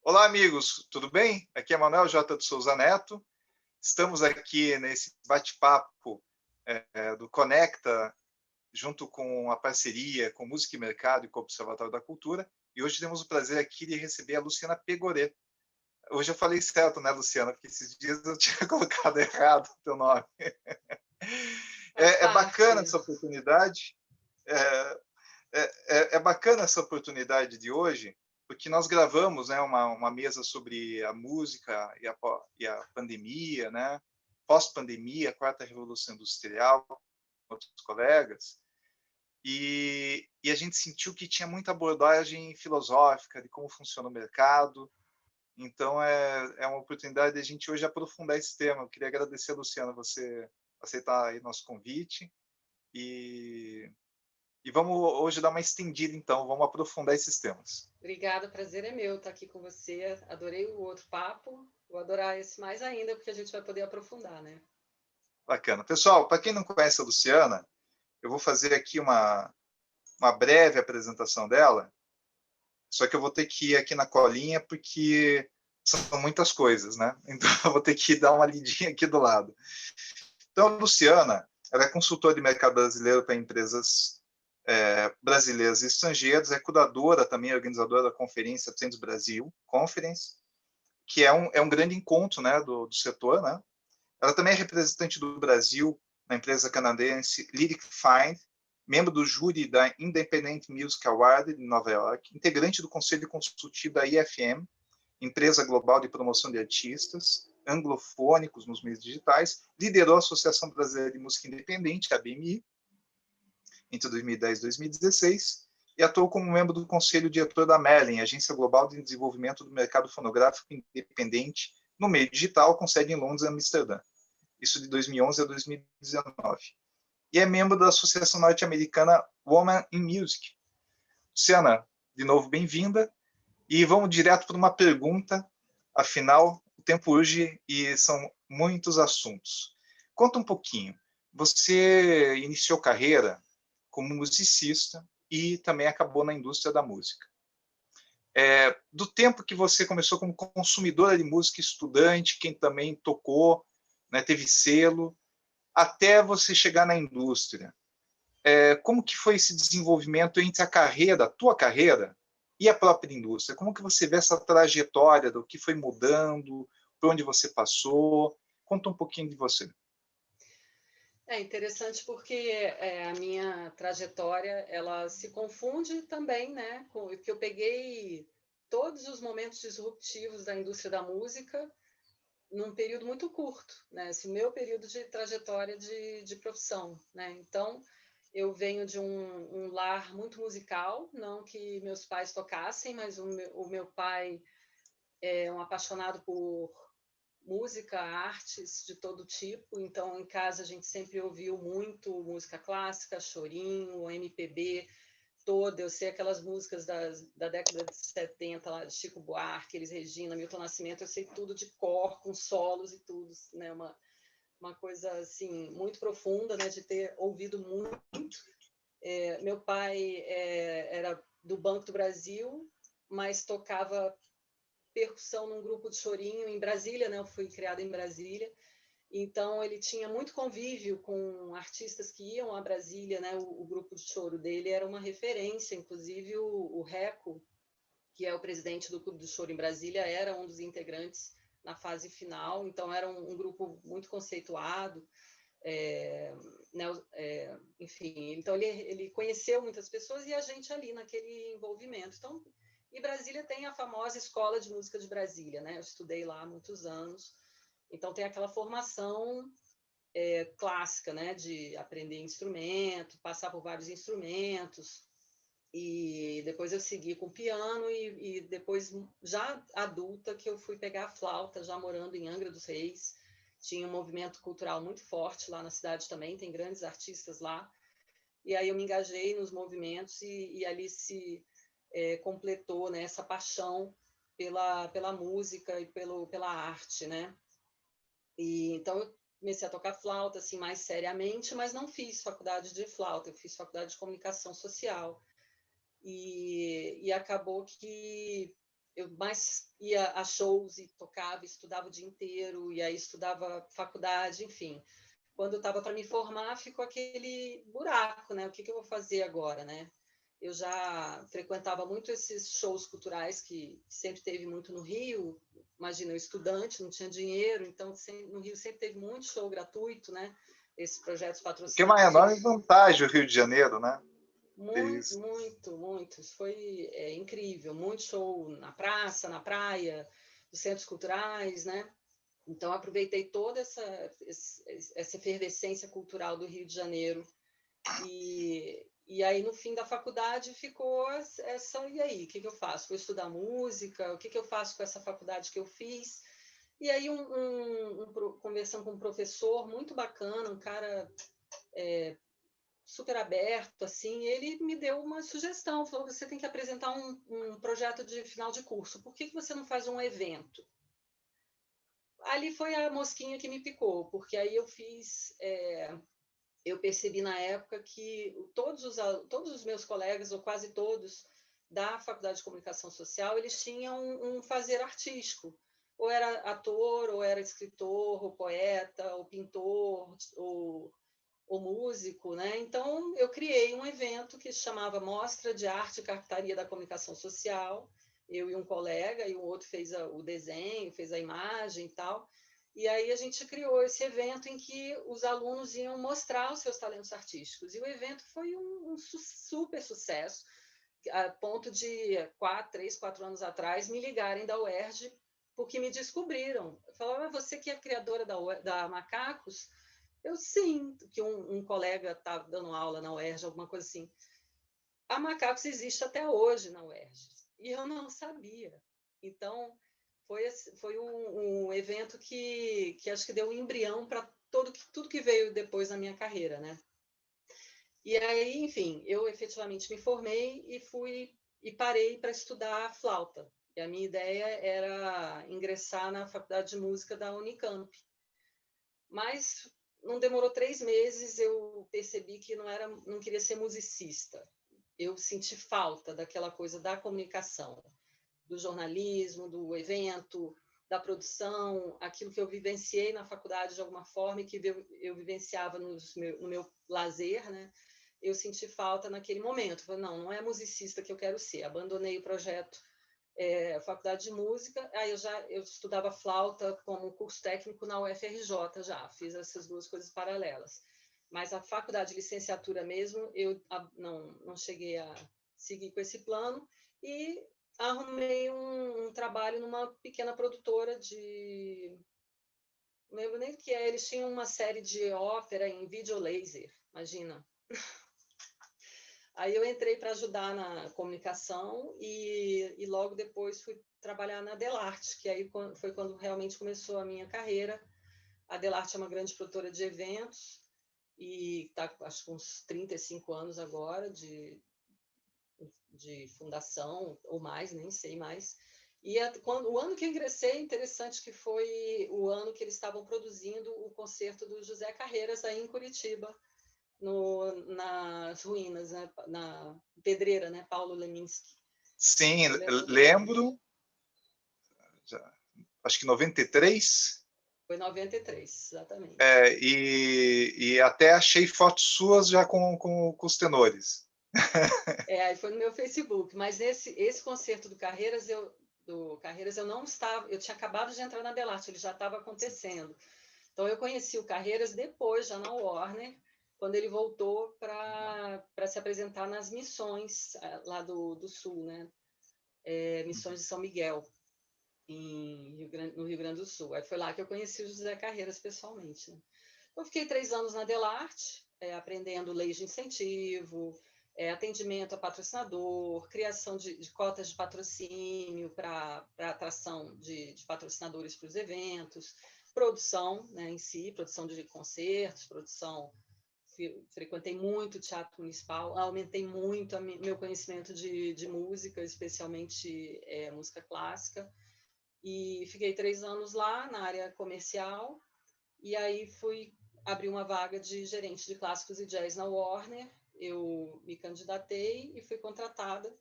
Olá, amigos, tudo bem? Aqui é Manuel J. de Souza Neto. Estamos aqui nesse bate-papo do Conecta, junto com a parceria com Música e Mercado e com o Observatório da Cultura. E hoje temos o prazer aqui de receber a Luciana Pegorê. Hoje eu falei certo, né, Luciana? Porque esses dias eu tinha colocado errado o teu nome. Faz É bacana parte. essa oportunidade. É, é bacana essa oportunidade de hoje, porque nós gravamos, né, uma mesa sobre a música e a pandemia, né, pós-pandemia, a quarta revolução industrial, com outros colegas, e a gente sentiu que tinha muita abordagem filosófica de como funciona o mercado. Então é uma oportunidade de a gente hoje aprofundar esse tema. Eu queria agradecer, Luciana, você aceitar aí nosso convite e vamos hoje dar uma estendida, então, vamos aprofundar esses temas. Obrigada, o prazer é meu estar aqui com você. Adorei o outro papo. Vou adorar esse mais ainda, porque a gente vai poder aprofundar, né? Bacana. Pessoal, para quem não conhece a Luciana, eu vou fazer aqui uma breve apresentação dela, só que eu vou ter que ir aqui na colinha, porque são muitas coisas, né? Então, eu vou ter que dar uma lidinha aqui do lado. Então, a Luciana, ela é consultora de mercado brasileiro para empresas brasileiras e estrangeiras, é curadora também, organizadora da conferência Trends Brasil Conference, que é um grande encontro, né, do setor, né? Ela também é representante do Brasil na empresa canadense Lyric Find, membro do júri da Independent Music Award de Nova York, integrante do conselho consultivo da IFM, empresa global de promoção de artistas anglofônicos nos meios digitais, liderou a Associação Brasileira de Música Independente, a BMI, entre 2010 e 2016, e atuou como membro do conselho diretor da Merlin, Agência Global de Desenvolvimento do Mercado Fonográfico Independente no meio digital, com sede em Londres e Amsterdã. Isso de 2011 a 2019. E é membro da Associação Norte-Americana Women in Music. Luciana, de novo, bem-vinda. E vamos direto para uma pergunta, afinal, o tempo urge e são muitos assuntos. Conta um pouquinho. Você iniciou carreira como musicista e também acabou na indústria da música. Do tempo que você começou como consumidora de música, estudante, quem também tocou, né, teve selo, até você chegar na indústria. Como que foi esse desenvolvimento entre a tua carreira e a própria indústria? Como que você vê essa trajetória do que foi mudando, por onde você passou? Conta um pouquinho de você. É interessante porque a minha trajetória, ela se confunde também, né? Que eu peguei todos os momentos disruptivos da indústria da música num período muito curto, né? Esse meu período de trajetória de profissão, né? Então, eu venho de um lar muito musical, não que meus pais tocassem, mas o meu pai é um apaixonado por música, artes de todo tipo. Então, em casa, a gente sempre ouviu muito música clássica, chorinho, MPB toda. Eu sei aquelas músicas da década de 70, lá de Chico Buarque, Elis Regina, Milton Nascimento, eu sei tudo de cor, com solos e tudo, né? Uma coisa, assim, muito profunda, né? De ter ouvido muito. Meu pai era do Banco do Brasil, mas tocava percussão num grupo de chorinho em Brasília, né? Eu fui criada em Brasília. Então, ele tinha muito convívio com artistas que iam a Brasília, né? O grupo de choro dele era uma referência, inclusive o Reco, que é o presidente do Clube do Choro em Brasília, era um dos integrantes na fase final. Então, era um grupo muito conceituado. Né, enfim, então ele conheceu muitas pessoas e a gente ali naquele envolvimento. Então, e Brasília tem a famosa Escola de Música de Brasília, né? Eu estudei lá há muitos anos, então tem aquela formação clássica, né? De aprender instrumento, passar por vários instrumentos, e depois eu segui com piano e depois, já adulta, que eu fui pegar a flauta, já morando em Angra dos Reis. Tinha um movimento cultural muito forte lá na cidade também, tem grandes artistas lá. E aí eu me engajei nos movimentos e ali se completou, né, essa paixão pela música e pela arte, né? E então eu comecei a tocar flauta assim mais seriamente, mas não fiz faculdade de flauta, eu fiz faculdade de comunicação social. E acabou que eu mais ia a shows e tocava, estudava o dia inteiro, e aí estudava faculdade, enfim. Quando eu estava para me formar, ficou aquele buraco, né? O que eu vou fazer agora, né? Eu já frequentava muito esses shows culturais que sempre teve muito no Rio. Imagina, eu estudante, não tinha dinheiro, então no Rio sempre teve muito show gratuito, né? Esses projetos O que é uma patrocinados. enorme vantagem o Rio de Janeiro, né? Muito, muito, muito. Isso foi incrível. Muito show na praça, na praia, nos centros culturais, né? Então, aproveitei toda essa efervescência cultural do Rio de Janeiro. E aí, no fim da faculdade, ficou essa... E aí, o que eu faço? Vou estudar música? O que eu faço com essa faculdade que eu fiz? E aí, conversando com um professor muito bacana, um cara super aberto, assim, ele me deu uma sugestão, falou, você tem que apresentar um projeto de final de curso, por que você não faz um evento? Ali foi a mosquinha que me picou, porque aí eu percebi na época que todos os meus colegas, ou quase todos, da Faculdade de Comunicação Social, eles tinham um fazer artístico, ou era ator, ou era escritor, ou poeta, ou pintor, ou músico, né? Então, eu criei um evento que se chamava Mostra de Arte e Cartaria da Comunicação Social. Eu e um colega, e o outro fez o desenho, fez a imagem e tal. E aí a gente criou esse evento em que os alunos iam mostrar os seus talentos artísticos. E o evento foi um super sucesso, a ponto de 4 anos atrás me ligarem da UERJ porque me descobriram. Falaram, você que é criadora da Macacos? Eu sim, que um colega está dando aula na UERJ, alguma coisa assim. A Macacos existe até hoje na UERJ. E eu não sabia. Então, foi um evento que acho que deu um embrião para tudo que veio depois na minha carreira, né? E aí, enfim, eu efetivamente me formei e parei para estudar flauta. E a minha ideia era ingressar na Faculdade de Música da Unicamp. Mas não demorou 3 meses, eu percebi que não queria ser musicista. Eu senti falta daquela coisa da comunicação, do jornalismo, do evento, da produção, aquilo que eu vivenciei na faculdade de alguma forma e que eu vivenciava no meu lazer, né? Eu senti falta naquele momento. Falei, não é musicista que eu quero ser. Abandonei o projeto faculdade de música, aí eu estudava flauta como curso técnico na UFRJ já, fiz essas duas coisas paralelas. Mas a faculdade de licenciatura mesmo, eu não cheguei a seguir com esse plano e arrumei um trabalho numa pequena produtora não lembro nem o que é, eles tinham uma série de ópera em videolaser, imagina. Aí eu entrei para ajudar na comunicação e logo depois fui trabalhar na Delarte, que aí foi quando realmente começou a minha carreira. A Delarte é uma grande produtora de eventos e está, acho que uns 35 anos agora de fundação, ou mais, nem sei mais. E o ano que eu ingressei, interessante que foi o ano que eles estavam produzindo o concerto do José Carreiras aí em Curitiba, nas ruínas, né? Na pedreira, né? Paulo Leminski. Sim, lembro. Acho que 93. Foi 93, exatamente. E até achei fotos suas já com os tenores. Aí foi no meu Facebook, mas esse concerto do Carreiras eu não estava, eu tinha acabado de entrar na Delarte, ele já estava acontecendo. Então eu conheci o Carreiras depois, já na Warner, quando ele voltou para se apresentar nas missões lá do Sul, né? Missões de São Miguel, no Rio Grande do Sul. Aí foi lá que eu conheci o José Carreiras pessoalmente. Né? Eu fiquei 3 anos na Delarte, aprendendo leis de incentivo, atendimento a patrocinador, criação de cotas de patrocínio para atração de patrocinadores para os eventos, produção, né, em si, produção de concertos, frequentei muito teatro municipal, aumentei muito meu conhecimento de música, especialmente música clássica, e fiquei 3 anos lá na área comercial, e aí fui abrir uma vaga de gerente de clássicos e jazz na Warner, eu me candidatei e fui contratada,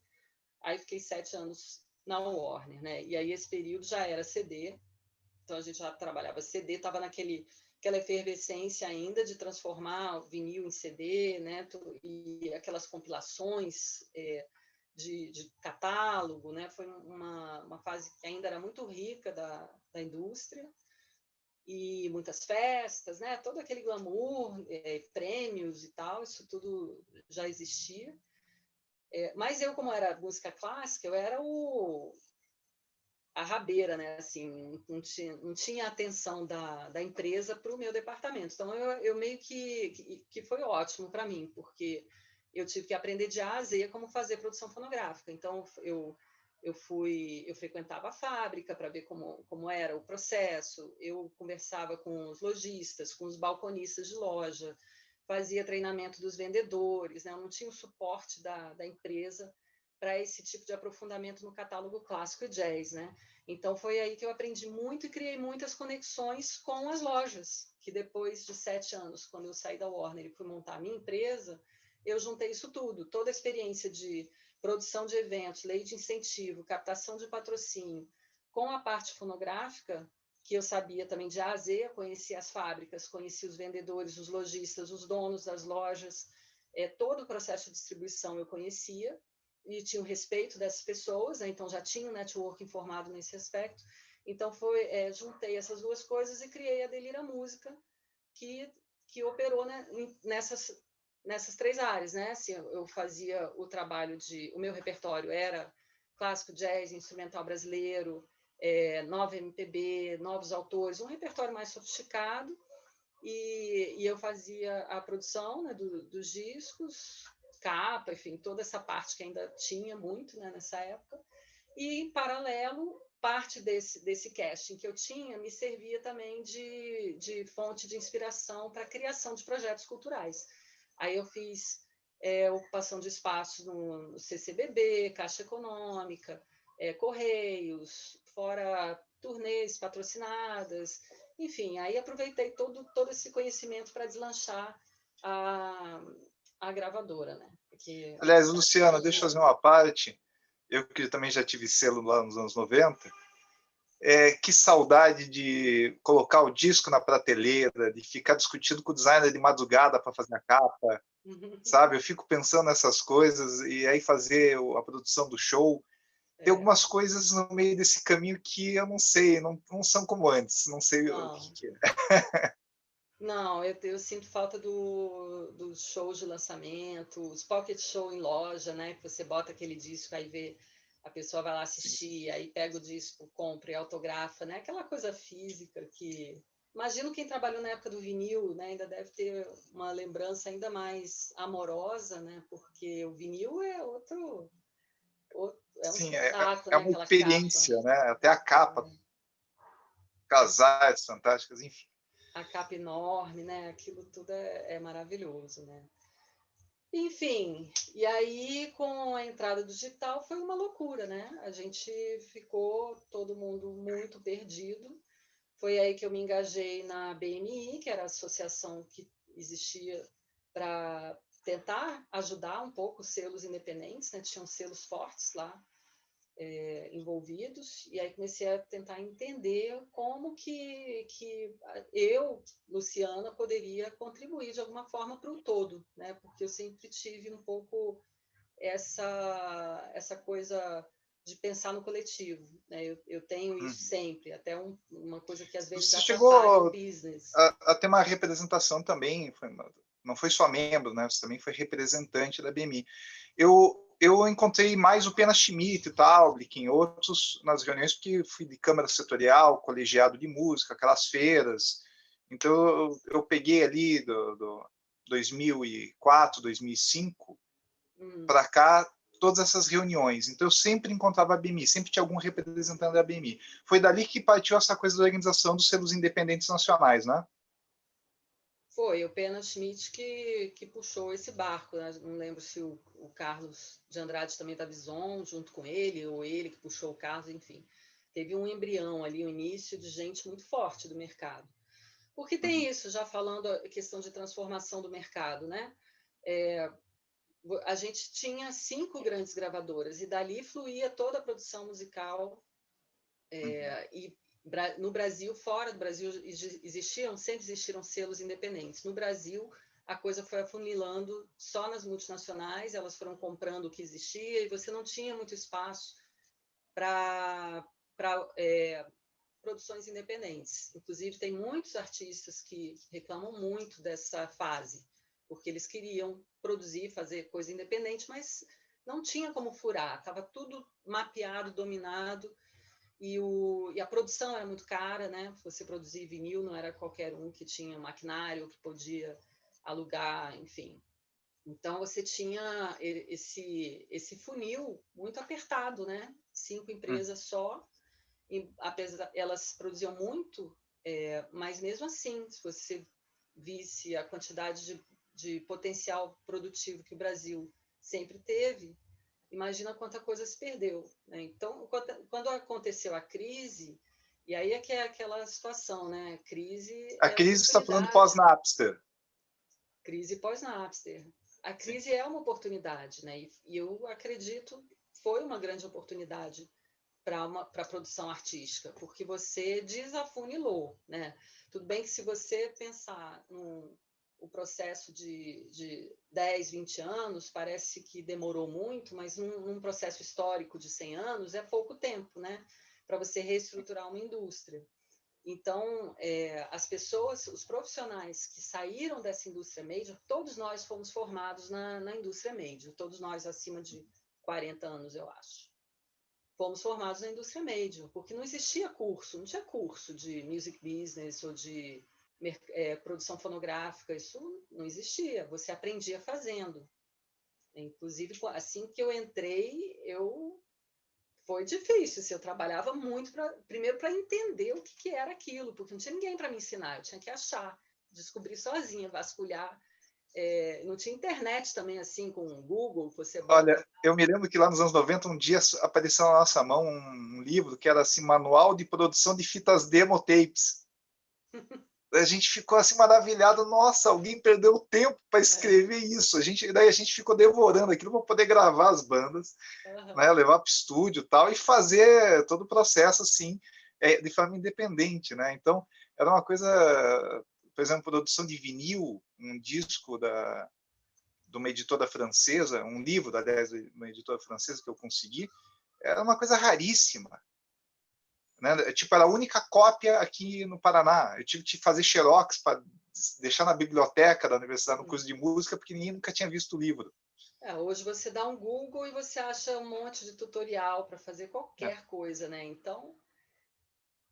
aí fiquei 7 anos na Warner, né? E aí esse período já era CD, então a gente já trabalhava CD, estava aquela efervescência ainda de transformar o vinil em CD, né? E aquelas compilações de catálogo, né? Foi uma fase que ainda era muito rica da indústria, e muitas festas, né? Todo aquele glamour, prêmios e tal, isso tudo já existia. Mas eu, como era música clássica, eu era a rabeira, né? Assim, não tinha atenção da empresa para o meu departamento. Então, eu meio que foi ótimo para mim, porque eu tive que aprender de A a Z como fazer produção fonográfica. Então, eu frequentava a fábrica para ver como era o processo, eu conversava com os lojistas, com os balconistas de loja, fazia treinamento dos vendedores, né? Eu não tinha o suporte da empresa para esse tipo de aprofundamento no catálogo clássico e jazz, né? Então foi aí que eu aprendi muito e criei muitas conexões com as lojas, que depois de 7 anos, quando eu saí da Warner e fui montar a minha empresa, eu juntei isso tudo, toda a experiência de produção de eventos, lei de incentivo, captação de patrocínio, com a parte fonográfica, que eu sabia também de A a Z, conhecia as fábricas, conhecia os vendedores, os lojistas, os donos das lojas, todo o processo de distribuição eu conhecia, e tinha o respeito dessas pessoas, né? Então já tinha um network formado nesse aspecto. Então juntei essas duas coisas e criei a Delira Música, que operou, né, nessas 3 áreas, né? Assim, eu fazia o trabalho o meu repertório era clássico, jazz, instrumental brasileiro, nova MPB, novos autores, um repertório mais sofisticado, e eu fazia a produção, né, dos discos, capa, enfim, toda essa parte que ainda tinha muito, né, nessa época. E, em paralelo, parte desse casting que eu tinha me servia também de fonte de inspiração para a criação de projetos culturais. Aí eu fiz ocupação de espaços no CCBB, Caixa Econômica, Correios, fora turnês patrocinadas, enfim, aí aproveitei todo esse conhecimento para deslanchar a gravadora, né? Porque Aliás, Luciana, deixa eu fazer uma parte. Eu que também já tive selo lá nos anos 90, que saudade de colocar o disco na prateleira, de ficar discutindo com o designer de madrugada para fazer a capa, sabe? Eu fico pensando nessas coisas e aí fazer a produção do show. Tem algumas coisas no meio desse caminho que eu não sei, não são como antes, não sei o que é. Não, eu sinto falta dos shows de lançamento, os pocket show em loja, né? Que você bota aquele disco, aí vê, a pessoa vai lá assistir, aí pega o disco, compra e autografa, né? Aquela coisa física que... Imagino quem trabalhou na época do vinil, né? Ainda deve ter uma lembrança ainda mais amorosa, né? Porque o vinil é é um Sim, espetáculo, é né? uma Aquela capa. experiência, né? Até a capa, casais fantásticas, enfim. A capa enorme, né? Aquilo tudo é maravilhoso, né? Enfim, e aí com a entrada do digital foi uma loucura, né? A gente ficou todo mundo muito perdido. Foi aí que eu me engajei na BMI, que era a associação que existia para tentar ajudar um pouco os selos independentes, né? Tinham selos fortes lá envolvidos, e aí comecei a tentar entender como que eu, Luciana, poderia contribuir de alguma forma para o todo, né? Porque eu sempre tive um pouco essa coisa de pensar no coletivo, né? Eu tenho isso sempre, até uma coisa que às vezes Você atrapalha o chegou business. a ter uma representação também, não foi só membro, né? Você também foi representante da BMI. Eu encontrei mais o Pena Schmidt e tal, em outros nas reuniões, porque fui de câmara setorial, colegiado de música, aquelas feiras. Então eu peguei ali do 2004, 2005 para cá todas essas reuniões. Então eu sempre encontrava a BMI, sempre tinha algum representante da BMI. Foi dali que partiu essa coisa da organização dos selos independentes nacionais, né? Foi o Pena Schmidt que puxou esse barco, né? Não lembro se o Carlos de Andrade também da Bison junto com ele, ou ele que puxou o Carlos, enfim. Teve um embrião ali, um início de gente muito forte do mercado. Porque tem isso, já falando a questão de transformação do mercado, né? a gente tinha 5 grandes gravadoras e dali fluía toda a produção musical. E no Brasil, fora do Brasil, sempre existiram selos independentes. No Brasil, a coisa foi afunilando só nas multinacionais, elas foram comprando o que existia e você não tinha muito espaço para produções independentes. Inclusive, tem muitos artistas que reclamam muito dessa fase, porque eles queriam produzir, fazer coisa independente, mas não tinha como furar, estava tudo mapeado, dominado, e a produção era muito cara, né? Você produzir vinil não era qualquer um que tinha maquinário, que podia alugar, enfim. Então, você tinha esse funil muito apertado, né? 5 empresas só, e, apesar, elas produziam muito, mas mesmo assim, se você visse a quantidade de potencial produtivo que o Brasil sempre teve, imagina quanta coisa se perdeu, né? Então, quando aconteceu a crise, e aí é que é aquela situação, né? Crise A é crise está falando oportunidade. pós-Napster. Crise pós-Napster. A crise é uma oportunidade, né? E eu acredito foi uma grande oportunidade para a produção artística, porque você desafunilou, né? Tudo bem que se você pensar o processo de 10, 20 anos, parece que demorou muito, mas num processo histórico de 100 anos é pouco tempo, né? Para você reestruturar uma indústria. Então, as pessoas, os profissionais que saíram dessa indústria média, todos nós fomos formados na indústria média, todos nós acima de 40 anos, eu acho. Fomos formados na indústria média, porque não existia curso, não tinha curso de music business ou de produção fonográfica, isso não existia, você aprendia fazendo. Inclusive, assim que eu entrei, foi difícil, assim, eu trabalhava muito, primeiro para entender o que era aquilo, porque não tinha ninguém para me ensinar, eu tinha que achar, descobrir sozinha, vasculhar. Não tinha internet também, assim, com o Google, que você bota... Olha, eu me lembro que lá nos anos 90, um dia apareceu na nossa mão um livro que era assim, Manual de Produção de Fitas Demo Tapes. A gente ficou assim maravilhado, nossa, alguém perdeu tempo para escrever isso. Daí a gente ficou devorando aquilo para poder gravar as bandas, né, levar para o estúdio e tal, e fazer todo o processo assim, de forma independente, né? Então, era uma coisa, por exemplo, produção de vinil, um disco de uma editora francesa, um livro, aliás, de uma editora francesa que eu consegui, era uma coisa raríssima. Né? Tipo, era a única cópia aqui no Paraná. Eu tive que fazer xerox para deixar na biblioteca da universidade no curso de música, porque ninguém nunca tinha visto o livro. Hoje você dá um Google e você acha um monte de tutorial para fazer qualquer coisa, né? Então,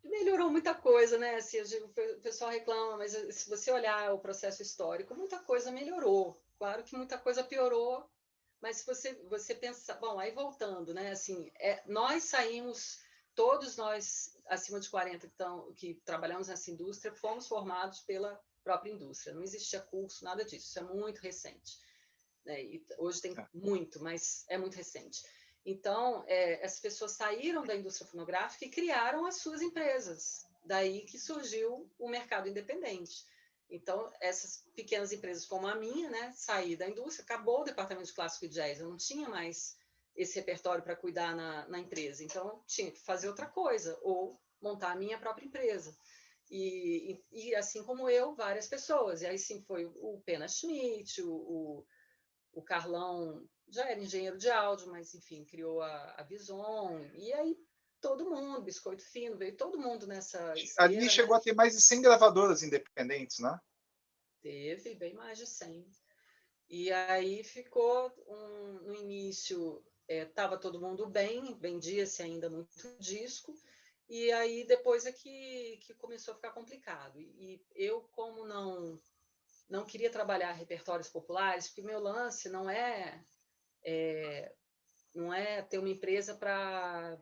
melhorou muita coisa, né? Assim, o pessoal reclama, mas se você olhar o processo histórico, muita coisa melhorou. Claro que muita coisa piorou, mas se você pensar... Bom, aí voltando, né? Assim, nós saímos, todos nós acima de 40 que trabalhamos nessa indústria, fomos formados pela própria indústria. Não existia curso, nada disso. Isso é muito recente. E hoje tem muito, mas é muito recente. Então, as pessoas saíram da indústria fonográfica e criaram as suas empresas. Daí que surgiu o mercado independente. Então, essas pequenas empresas como a minha, né, saí da indústria, acabou o departamento de clássico e jazz, eu não tinha mais esse repertório para cuidar na empresa. Então, tinha que fazer outra coisa, ou montar a minha própria empresa. E assim como eu, várias pessoas. E aí sim foi o Pena Schmidt, o Carlão já era engenheiro de áudio, mas, enfim, criou a Bison. E aí todo mundo, Biscoito Fino, veio todo mundo nessa Ali esteira, chegou né? a ter mais de 100 gravadoras independentes, né? Teve bem mais de 100. E aí ficou, no início, estava todo mundo bem, vendia-se ainda muito disco, e aí depois é que começou a ficar complicado. E eu, como não queria trabalhar repertórios populares, porque meu lance não é ter uma empresa para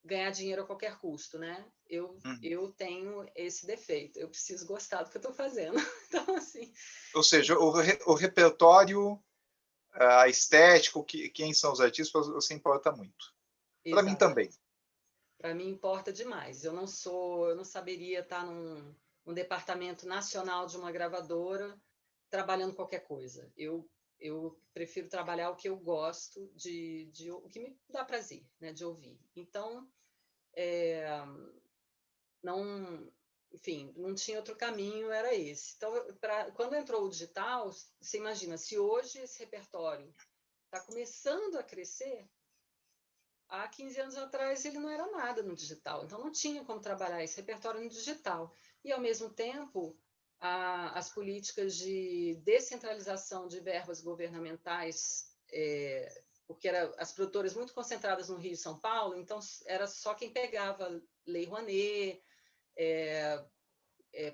ganhar dinheiro a qualquer custo, né? Eu tenho esse defeito, eu preciso gostar do que eu estou fazendo. Então, assim... Ou seja, o repertório, a estética, quem são os artistas, você importa muito. Para mim também. Exatamente. Para mim importa demais. Eu não saberia estar num departamento nacional de uma gravadora trabalhando qualquer coisa. Eu eu prefiro trabalhar o que eu gosto, o que me dá prazer, né, de ouvir. Então, não, enfim, não tinha outro caminho, era esse. Então, quando entrou o digital, você imagina, se hoje esse repertório está começando a crescer, há 15 anos atrás ele não era nada no digital, então não tinha como trabalhar esse repertório no digital. E, ao mesmo tempo, as políticas de descentralização de verbas governamentais, porque eram as produtoras muito concentradas no Rio e São Paulo, então era só quem pegava Lei Rouanet,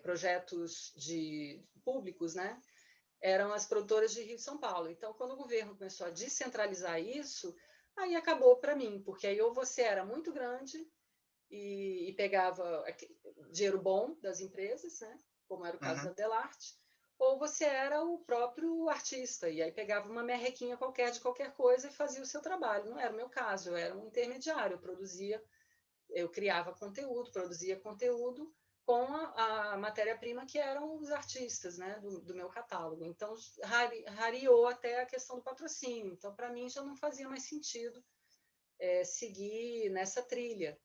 projetos públicos, né? Eram as produtoras de Rio e São Paulo. Então, quando o governo começou a descentralizar isso, aí acabou para mim, porque aí ou você era muito grande e pegava dinheiro bom das empresas, né? Como era o caso da Delarte, ou você era o próprio artista, e aí pegava uma merrequinha qualquer de qualquer coisa e fazia o seu trabalho. Não era o meu caso, eu era um intermediário, eu criava conteúdo, produzia conteúdo com a matéria-prima que eram os artistas, né, do meu catálogo. Então, rareou até a questão do patrocínio. Então, para mim, já não fazia mais sentido seguir nessa trilha.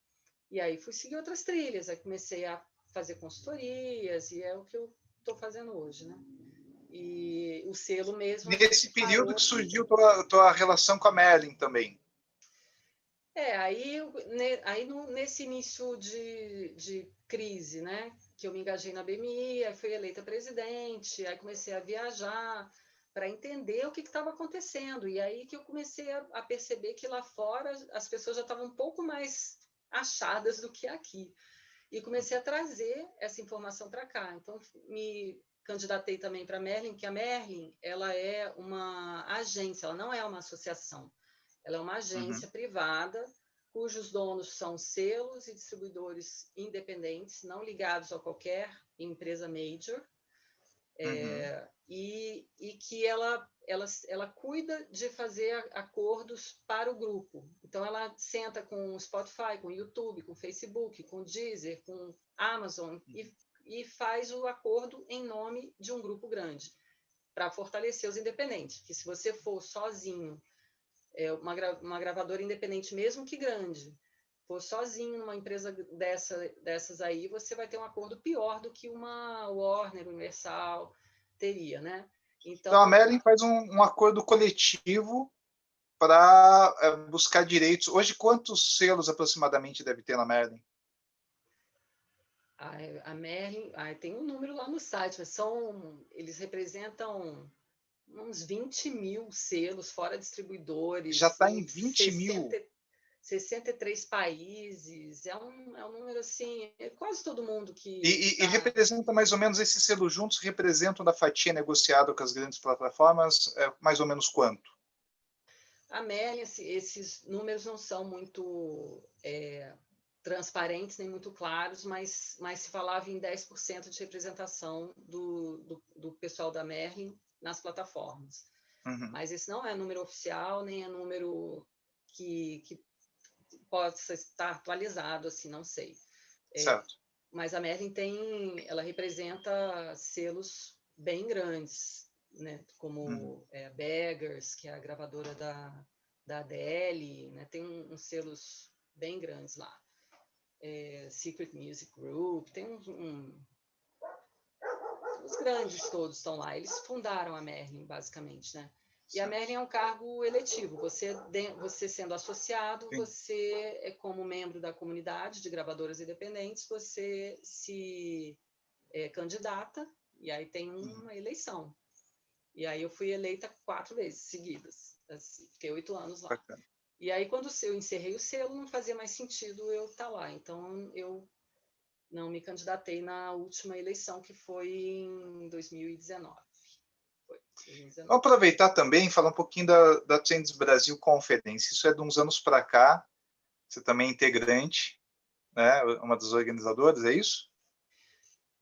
E aí fui seguir outras trilhas, aí comecei a fazer consultorias, e é o que eu estou fazendo hoje, né? E o selo mesmo a Nesse gente período que parou. surgiu tua relação com a Merlin também. Nesse início de crise, né, que eu me engajei na BMI, aí fui eleita presidente, aí comecei a viajar para entender o que estava acontecendo, e aí que eu comecei a perceber que lá fora as pessoas já estavam um pouco mais achadas do que aqui, e comecei a trazer essa informação para cá. Então, me candidatei também para a Merlin, que a Merlin ela é uma agência, ela não é uma associação. Ela é uma agência privada, cujos donos são selos e distribuidores independentes, não ligados a qualquer empresa major, e que ela cuida de fazer acordos para o grupo. Então, ela senta com o Spotify, com o YouTube, com o Facebook, com o Deezer, com a Amazon, e faz o acordo em nome de um grupo grande, para fortalecer os independentes. Que se você for sozinho, uma gravadora independente, mesmo que grande, for sozinho numa empresa dessas aí, você vai ter um acordo pior do que uma Warner, Universal teria, né? Então, a Então, Merlin faz um acordo coletivo para buscar direitos. Hoje, quantos selos aproximadamente deve ter na Merlin? a Merlin, tem um número lá no site, mas eles representam uns 20 mil selos, fora Já distribuidores, está em em 20 mil. 63 países, é um número assim, quase todo mundo que E está. representa mais ou menos esses selos juntos, representam da fatia negociada com as grandes plataformas, mais ou menos quanto? A Merlin, esses números não são muito transparentes nem muito claros, mas se falava em 10% de representação do pessoal da Merlin nas plataformas. Mas esse não é número oficial, nem é número que possa estar atualizado, assim, não sei. Certo. Mas a Merlin ela representa selos bem grandes, né? Como Beggars, que é a gravadora da Adele, né? Tem uns selos bem grandes lá. Secret Music Group, tem os grandes todos estão lá. Eles fundaram a Merlin, basicamente, né? E a Merlin é um cargo eletivo. Você sendo associado, você, como membro da comunidade de gravadoras independentes, você se candidata, e aí tem uma eleição. E aí eu fui eleita 4 vezes seguidas. Assim, fiquei 8 anos lá. Bacana. E aí, quando eu encerrei o selo, não fazia mais sentido eu estar lá. Então, eu não me candidatei na última eleição, que foi em 2019. Vamos aproveitar também e falar um pouquinho da Trends Brasil Conferência. Isso é de uns anos para cá. Você também é integrante, né? Uma das organizadoras, é isso?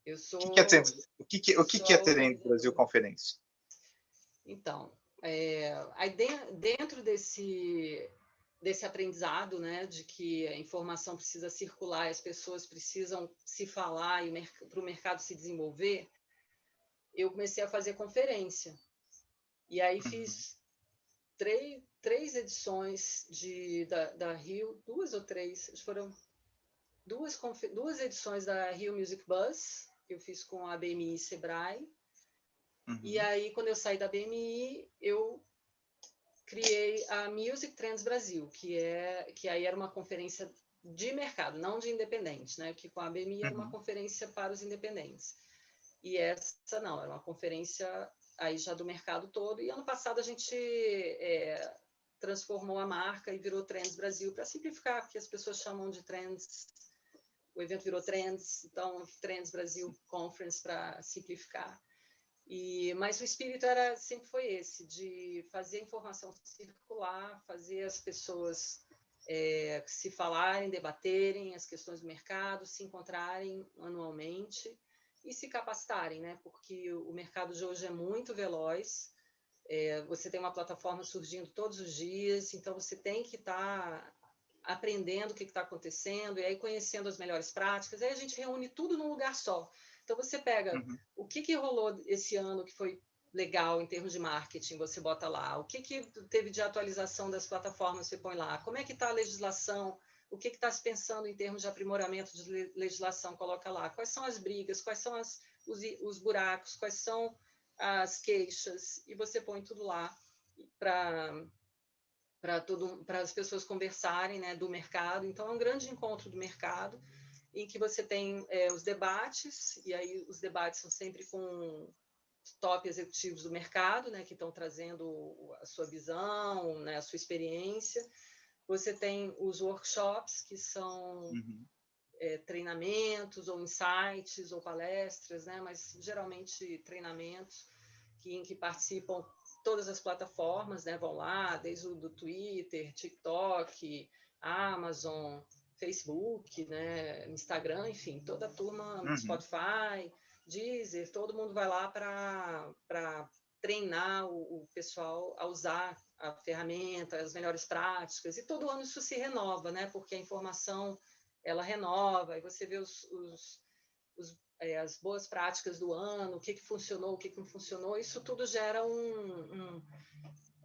Eu O que é sou, Trends, eu o sou que é a Trends Brasil organizadora. Conferência? Então, aí dentro desse aprendizado, né, de que a informação precisa circular, as pessoas precisam se falar e para o mercado se desenvolver, eu comecei a fazer conferência. E aí fiz três edições da Rio, duas ou três, foram duas edições da Rio Music Buzz, que eu fiz com a BMI e Sebrae. E aí, quando eu saí da BMI, eu criei a Music Trends Brasil, que aí era uma conferência de mercado, não de independente, né? Que com a BMI era uma conferência para os independentes. E essa não, era uma conferência aí já do mercado todo. E ano passado a gente transformou a marca e virou Trends Brasil, para simplificar, que as pessoas chamam de Trends. O evento virou Trends, então Trends Brasil Conference, para simplificar. Mas o espírito sempre foi esse, de fazer a informação circular, fazer as pessoas se falarem, debaterem as questões do mercado, se encontrarem anualmente e se capacitarem, né? Porque o mercado de hoje é muito veloz, você tem uma plataforma surgindo todos os dias, então você tem que estar aprendendo o que está acontecendo, e aí conhecendo as melhores práticas, aí a gente reúne tudo num lugar só. Então você pega o que rolou esse ano que foi legal em termos de marketing, você bota lá, o que teve de atualização das plataformas, você põe lá, como é que está a legislação, o que está se pensando em termos de aprimoramento de legislação, coloca lá, quais são as brigas, quais são os buracos, quais são as queixas, e você põe tudo lá para as pessoas conversarem, né, do mercado. Então, é um grande encontro do mercado, em que você tem os debates, e aí os debates são sempre com top executivos do mercado, né, que estão trazendo a sua visão, né, a sua experiência. Você tem os workshops, que são treinamentos, ou insights, ou palestras, né, mas geralmente treinamentos, em que participam todas as plataformas, né, vão lá, desde o do Twitter, TikTok, Amazon, Facebook, né, Instagram, enfim, toda a turma, Spotify, Deezer, todo mundo vai lá para treinar o pessoal a usar a ferramenta, as melhores práticas, e todo ano isso se renova, né, porque a informação, ela renova, e você vê as boas práticas do ano, o que funcionou, o que não funcionou, isso tudo gera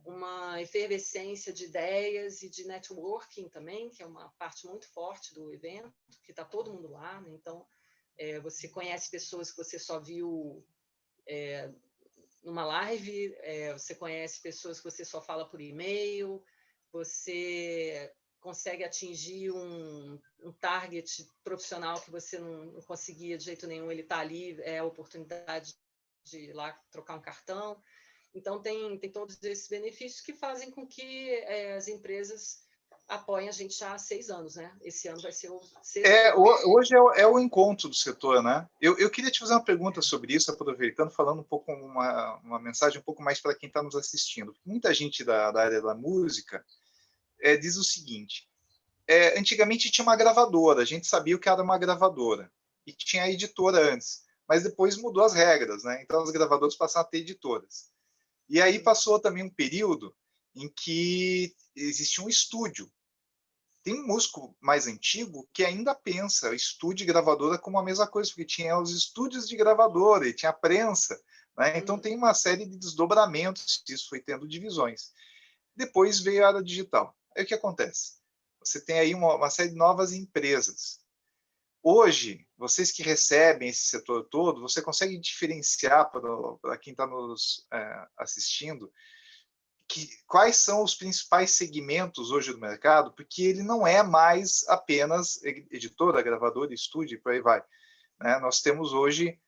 uma efervescência de ideias e de networking também, que é uma parte muito forte do evento, que está todo mundo lá, né? Então, você conhece pessoas que você só viu numa live, você conhece pessoas que você só fala por e-mail, você consegue atingir um target profissional que você não conseguia de jeito nenhum, ele está ali, é a oportunidade de ir lá trocar um cartão. Então, tem todos esses benefícios que fazem com que as empresas apoiem a gente já há 6 anos, né? Esse ano vai ser o 6º. Hoje é o encontro do setor, né? Eu queria te fazer uma pergunta sobre isso, aproveitando, falando um pouco, uma mensagem um pouco mais para quem está nos assistindo. Muita gente da área da música diz o seguinte: antigamente tinha uma gravadora, a gente sabia o que era uma gravadora, e tinha a editora antes, mas depois mudou as regras, né? Então as gravadoras passaram a ter editoras. E aí passou também um período em que existia um estúdio. Tem um músico mais antigo que ainda pensa estúdio e gravadora como a mesma coisa, porque tinha os estúdios de gravadora e tinha a prensa, né? Então tem uma série de desdobramentos, isso foi tendo divisões. Depois veio a era digital. Aí o que acontece? Você tem aí uma série de novas empresas. Hoje, vocês que recebem esse setor todo, você consegue diferenciar para quem está nos assistindo quais são os principais segmentos hoje do mercado, porque ele não é mais apenas editora, gravadora, estúdio, e por aí vai. Né? Nós temos hoje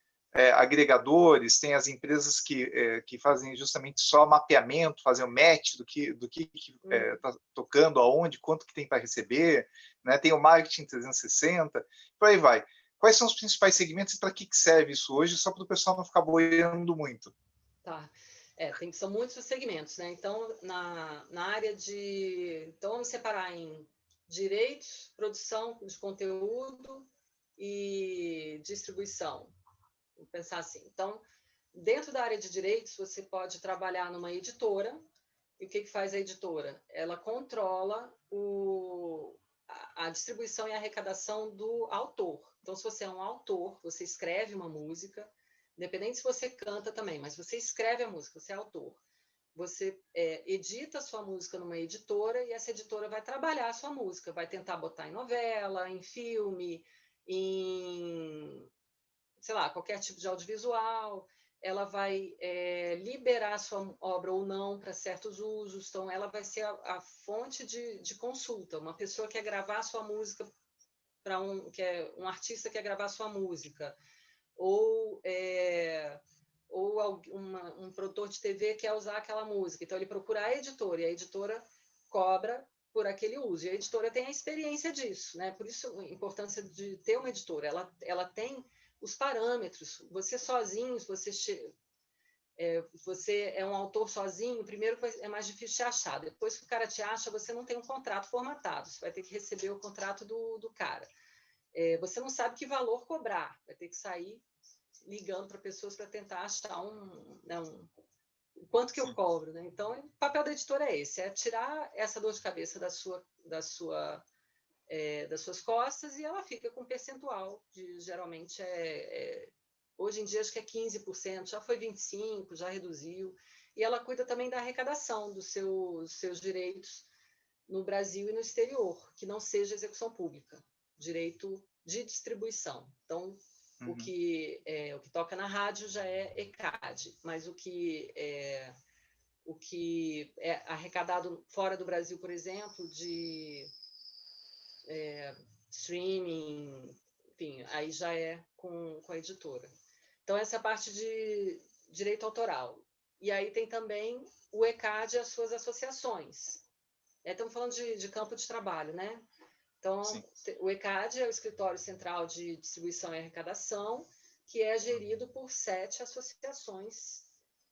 agregadores, tem as empresas que fazem justamente só mapeamento, fazem o match do que está tocando, aonde, quanto que tem para receber, né? Tem o marketing 360, por aí vai. Quais são os principais segmentos e para que serve isso hoje, só para o pessoal não ficar boiando muito? Tá. São muitos segmentos, né? Então, na área de... Então, vamos separar em direitos, produção de conteúdo e distribuição. Vou pensar assim. Então, dentro da área de direitos, você pode trabalhar numa editora. E o que faz a editora? Ela controla a distribuição e a arrecadação do autor. Então, se você é um autor, você escreve uma música, independente se você canta também, mas você escreve a música, você é autor. você edita a sua música numa editora e essa editora vai trabalhar a sua música, vai tentar botar em novela, em filme, em, sei lá, qualquer tipo de audiovisual. Ela vai liberar a sua obra ou não para certos usos. Então, ela vai ser a fonte de consulta. Uma pessoa quer gravar a sua música para um artista quer gravar a sua música, ou um produtor de TV quer usar aquela música. Então, ele procura a editora, e a editora cobra por aquele uso. E a editora tem a experiência disso, né? Por isso, a importância de ter uma editora. Ela tem os parâmetros. Você sozinho, se você é um autor sozinho, primeiro é mais difícil de achar. Depois que o cara te acha, você não tem um contrato formatado. Você vai ter que receber o contrato do cara. Você não sabe que valor cobrar. Vai ter que sair ligando para pessoas para tentar achar quanto que eu cobro, né? Então, o papel da editora é esse, tirar essa dor de cabeça das suas costas, e ela fica com um percentual geralmente hoje em dia acho que é 15%, já foi 25%, já reduziu, e ela cuida também da arrecadação dos seus direitos no Brasil e no exterior, que não seja execução pública, direito de distribuição. Então, o que toca na rádio já é ECAD, mas o que é arrecadado fora do Brasil, por exemplo, de streaming, enfim, aí já é com a editora. Então, essa parte de direito autoral. E aí tem também o ECAD e as suas associações. Estamos falando de campo de trabalho, né? Então, sim, o ECAD é o Escritório Central de Distribuição e Arrecadação, que é gerido por 7 associações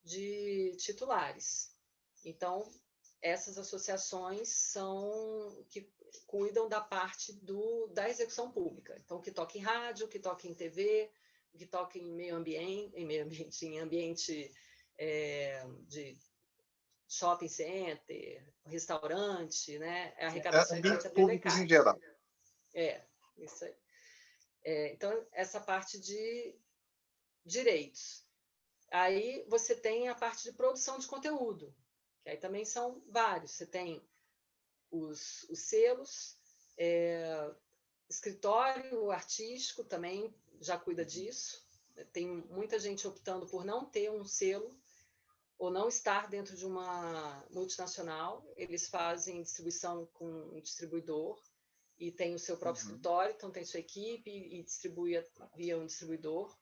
de titulares. Então, essas associações são que cuidam da parte da execução pública. Então, que toca em rádio, que toca em TV, que toca em em ambiente de shopping center, restaurante, né? A arrecadação é feita pelo públicos ECAD. em geral. Isso aí. Então, essa parte de direitos. Aí você tem a parte de produção de conteúdo, que aí também são vários. Você tem os selos, escritório artístico também já cuida disso. Tem muita gente optando por não ter um selo ou não estar dentro de uma multinacional. Eles fazem distribuição com um distribuidor e tem o seu próprio escritório, então tem sua equipe e distribui via um distribuidor.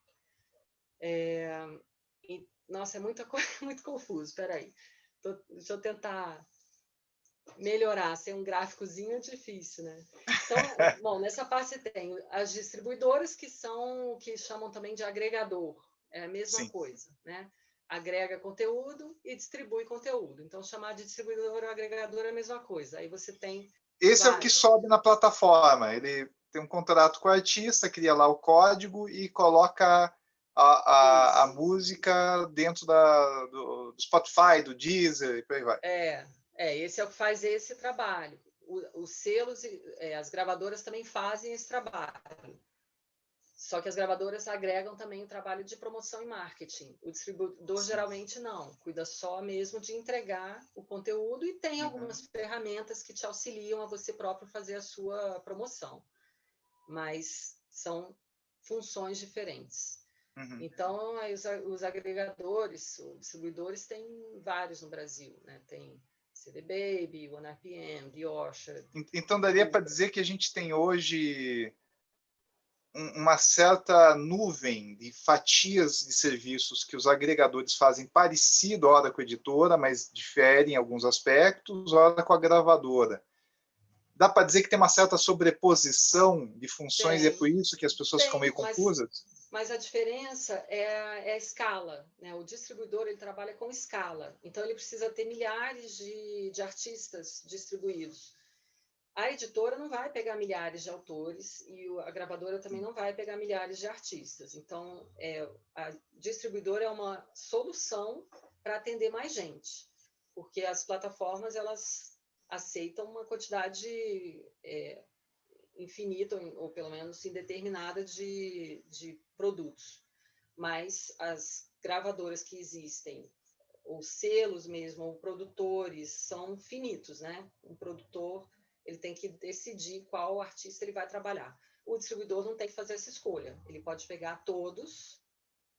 Nossa, é muita coisa, muito confuso. Espera aí. Deixa eu tentar melhorar. Ser um gráficozinho é difícil, né? Então, bom, nessa parte tem as distribuidoras que chamam também de agregador. É a mesma coisa, né? Agrega conteúdo e distribui conteúdo. Então, chamar de distribuidor ou agregador é a mesma coisa. Aí você tem... Esse é o que sobe na plataforma. Ele tem um contrato com o artista, cria lá o código e coloca a música dentro do Spotify, do Deezer e por aí vai. Esse é o que faz esse trabalho. Os selos, as gravadoras também fazem esse trabalho. Só que as gravadoras agregam também o trabalho de promoção e marketing. O distribuidor geralmente não, cuida só mesmo de entregar o conteúdo e tem algumas ferramentas que te auxiliam a você próprio fazer a sua promoção. Mas são funções diferentes. Então, os agregadores, os distribuidores, tem vários no Brasil, né? Tem CD Baby, OneRPM, The Orchard. Então, daria para dizer que a gente tem hoje uma certa nuvem de fatias de serviços que os agregadores fazem parecido, ora com a editora, mas difere em alguns aspectos, ora com a gravadora. Dá para dizer que tem uma certa sobreposição de funções e é por isso que as pessoas ficam meio confusas? Mas a diferença é a escala, né? O distribuidor ele trabalha com escala, então ele precisa ter milhares de artistas distribuídos. A editora não vai pegar milhares de autores e a gravadora também não vai pegar milhares de artistas. Então, a distribuidora é uma solução para atender mais gente, porque as plataformas elas aceitam uma quantidade infinita, ou pelo menos indeterminada, de produtos. Mas as gravadoras que existem ou selos mesmo, ou produtores, são finitos, né? Um produtor, ele tem que decidir qual artista ele vai trabalhar. O distribuidor não tem que fazer essa escolha. Ele pode pegar todos,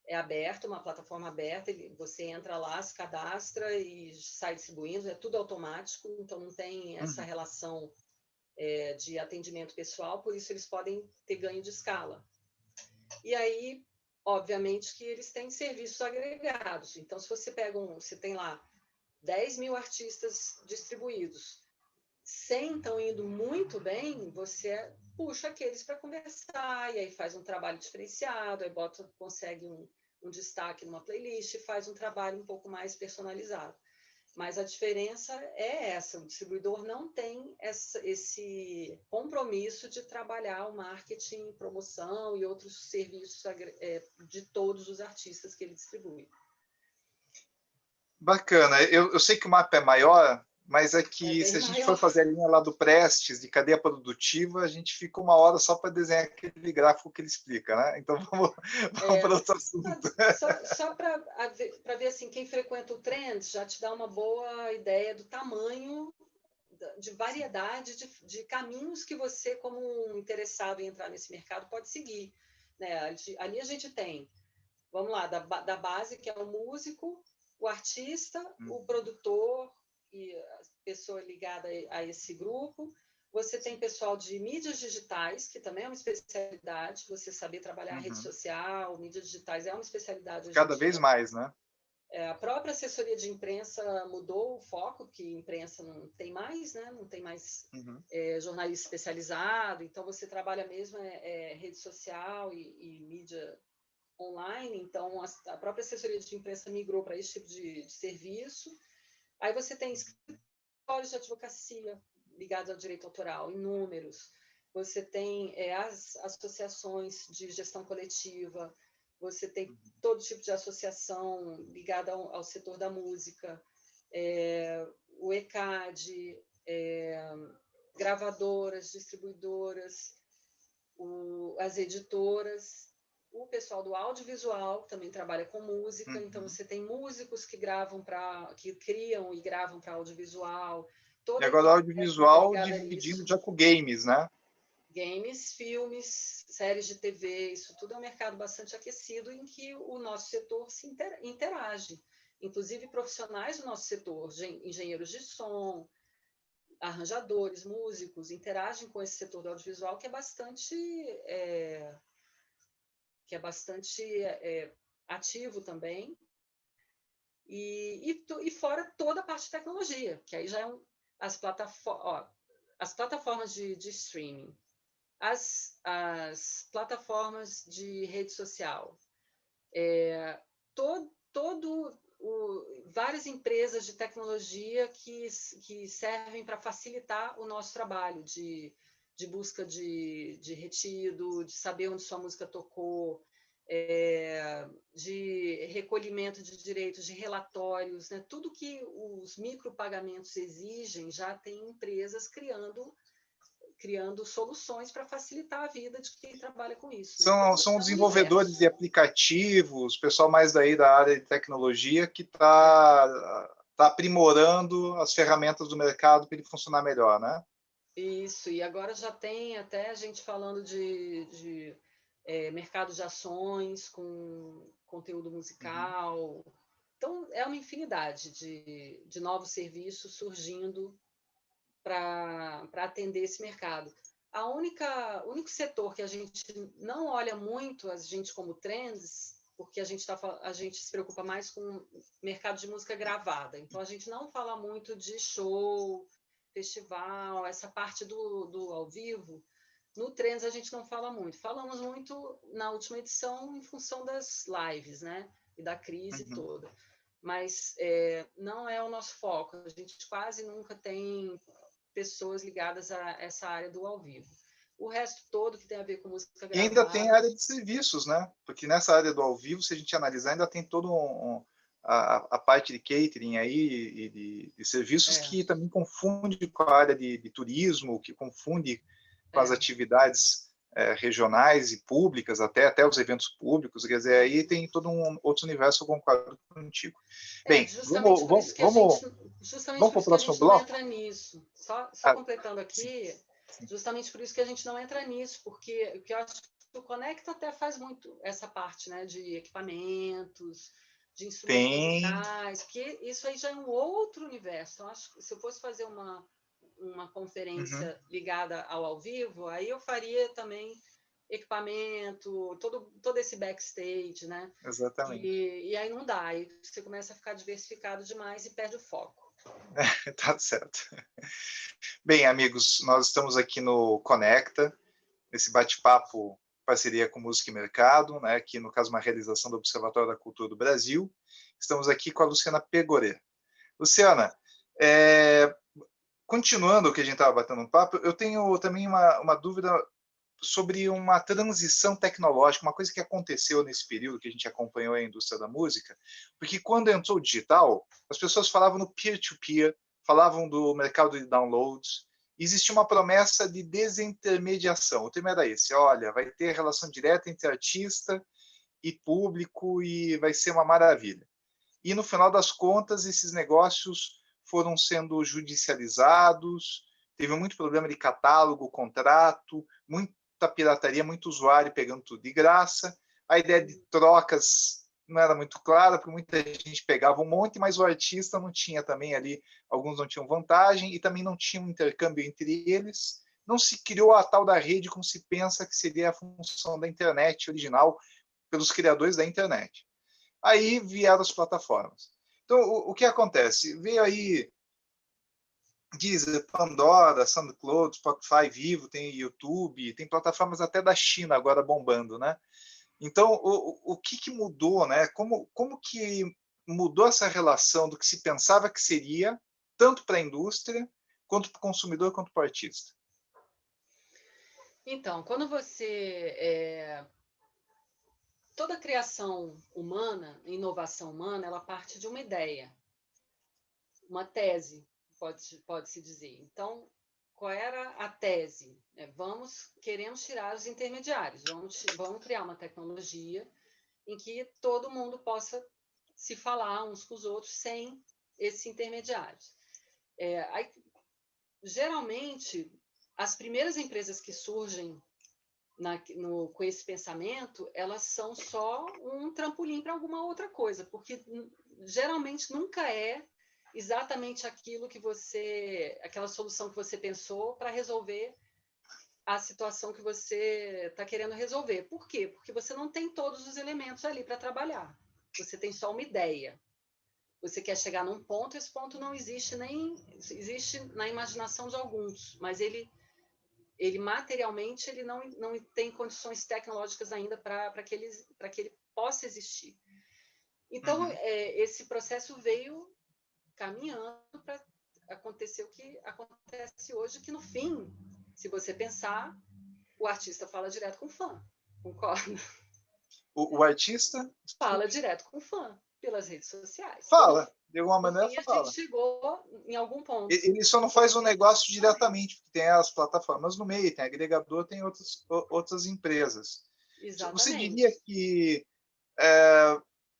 é aberto, uma plataforma aberta, você entra lá, se cadastra e sai distribuindo, é tudo automático, então não tem essa relação de atendimento pessoal, por isso eles podem ter ganho de escala. E aí, obviamente, que eles têm serviços agregados. Então, se você pega você tem lá 10 mil artistas distribuídos, 100 estão indo muito bem, você puxa aqueles para conversar, e aí faz um trabalho diferenciado, aí consegue um destaque numa playlist, faz um trabalho um pouco mais personalizado. Mas a diferença é essa, o distribuidor não tem esse compromisso de trabalhar o marketing, promoção e outros serviços de todos os artistas que ele distribui. Bacana. Eu sei que o mapa é maior, mas é que se a gente for fazer a linha lá do Prestes, de cadeia produtiva, a gente fica uma hora só para desenhar aquele gráfico que ele explica, né? Então vamos para outro assunto. Só para ver assim, quem frequenta o Trends já te dá uma boa ideia do tamanho, de variedade de caminhos que você, como um interessado em entrar nesse mercado, pode seguir. Né? Ali a gente tem, vamos lá, da base, que é o músico, o artista, o produtor e a pessoa ligada a esse grupo. Você tem pessoal de mídias digitais, que também é uma especialidade, você saber trabalhar rede social, mídias digitais é uma especialidade hoje em dia. Cada vez mais, né? A própria assessoria de imprensa mudou o foco, que imprensa não tem mais, né? Não tem mais jornalista especializado, então você trabalha mesmo rede social e mídia online, então a própria assessoria de imprensa migrou para esse tipo de serviço. Aí você tem escritórios de advocacia ligados ao direito autoral, inúmeros. Você tem as associações de gestão coletiva, você tem todo tipo de associação ligada ao setor da música, o ECAD, gravadoras, distribuidoras, as editoras, o pessoal do audiovisual também trabalha com música, então você tem músicos que criam e gravam para audiovisual. E agora o audiovisual dividindo já com games, né? Games, filmes, séries de TV, isso tudo é um mercado bastante aquecido em que o nosso setor se interage. Inclusive profissionais do nosso setor, engenheiros de som, arranjadores, músicos, interagem com esse setor do audiovisual que é bastante ativo também. E fora toda a parte de tecnologia, que aí já é as plataformas de streaming, as plataformas de rede social, várias empresas de tecnologia que servem para facilitar o nosso trabalho de busca de retido, de saber onde sua música tocou, de recolhimento de direitos, de relatórios, né? Tudo que os micropagamentos exigem, já tem empresas criando soluções para facilitar a vida de quem trabalha com isso. Né? São desenvolvedores de aplicativos, pessoal mais daí da área de tecnologia que está aprimorando as ferramentas do mercado para ele funcionar melhor, né? Isso, e agora já tem até gente falando de mercado de ações com conteúdo musical. Então, é uma infinidade de novos serviços surgindo para atender esse mercado. O único setor que a gente não olha muito, a gente como Trends, porque a gente se preocupa mais com o mercado de música gravada. Então, a gente não fala muito de show, festival, essa parte do ao vivo. No Trends, a gente não fala muito. Falamos muito na última edição em função das lives, né? E da crise toda. Mas não é o nosso foco. A gente quase nunca tem pessoas ligadas a essa área do ao vivo. O resto todo que tem a ver com música gravada... E ainda tem a área de serviços, né? Porque nessa área do ao vivo, se a gente analisar, ainda tem todo a parte de catering aí e de serviços que também confunde com a área de turismo, que confunde com as atividades regionais e públicas, até os eventos públicos, quer dizer, aí tem todo um outro universo, eu concordo contigo. Bem, justamente por isso que a gente, justamente vamos por para o isso que a próximo gente não bloco? entra nisso. Só completando aqui, Sim. justamente por isso que a gente não entra nisso, porque o que eu acho que o Conecta até faz muito essa parte, né, de equipamentos, de instrumentos musicais, porque isso aí já é um outro universo. Então, acho que se eu fosse fazer uma conferência ligada ao vivo, aí eu faria também equipamento, todo esse backstage, né? Exatamente. E aí não dá, aí você começa a ficar diversificado demais e perde o foco. Tá certo. Bem, amigos, nós estamos aqui no Conecta, nesse bate-papo parceria com Música e Mercado, né, aqui no caso uma realização do Observatório da Cultura do Brasil. Estamos aqui com a Luciana Pegorê. Luciana, continuando o que a gente estava batendo um papo, eu tenho também uma dúvida sobre uma transição tecnológica, uma coisa que aconteceu nesse período que a gente acompanhou a indústria da música, porque quando entrou o digital, as pessoas falavam no peer-to-peer, falavam do mercado de downloads, e existia uma promessa de desintermediação. O tema era esse, olha, vai ter relação direta entre artista e público e vai ser uma maravilha. E no final das contas, esses negócios foram sendo judicializados, teve muito problema de catálogo, contrato, muita pirataria, muito usuário pegando tudo de graça. A ideia de trocas não era muito clara, porque muita gente pegava um monte, mas o artista não tinha também ali, alguns não tinham vantagem e também não tinha um intercâmbio entre eles. Não se criou a tal da rede como se pensa que seria a função da internet original pelos criadores da internet. Aí vieram as plataformas. Então, o que acontece? Veio aí Deezer, Pandora, SoundCloud, Spotify, Vivo, tem YouTube, tem plataformas até da China agora bombando, né? Então, o que mudou, né? Como que mudou essa relação do que se pensava que seria, tanto para a indústria, quanto para o consumidor, quanto para o artista? Então, quando toda criação humana, inovação humana, ela parte de uma ideia, uma tese, pode-se dizer. Então, qual era a tese? Queremos tirar os intermediários, vamos criar uma tecnologia em que todo mundo possa se falar uns com os outros sem esses intermediários. Aí, geralmente, as primeiras empresas que surgem com esse pensamento, elas são só um trampolim para alguma outra coisa, porque geralmente nunca é exatamente aquela solução que você pensou para resolver a situação que você está querendo resolver. Por quê? Porque você não tem todos os elementos ali para trabalhar. Você tem só uma ideia. Você quer chegar num ponto, esse ponto não existe existe na imaginação de alguns, mas ele materialmente ele não tem condições tecnológicas ainda para que ele possa existir. Então, esse processo veio caminhando para acontecer o que acontece hoje, que no fim, se você pensar, o artista fala direto com o fã, concorda? O artista Fala direto com o fã, pelas redes sociais. fala, de alguma No maneira fim, a gente fala. chegou em algum ponto. Ele só não faz o negócio diretamente, porque tem as plataformas no meio, tem agregador, tem outras empresas. Você Exatamente. diria que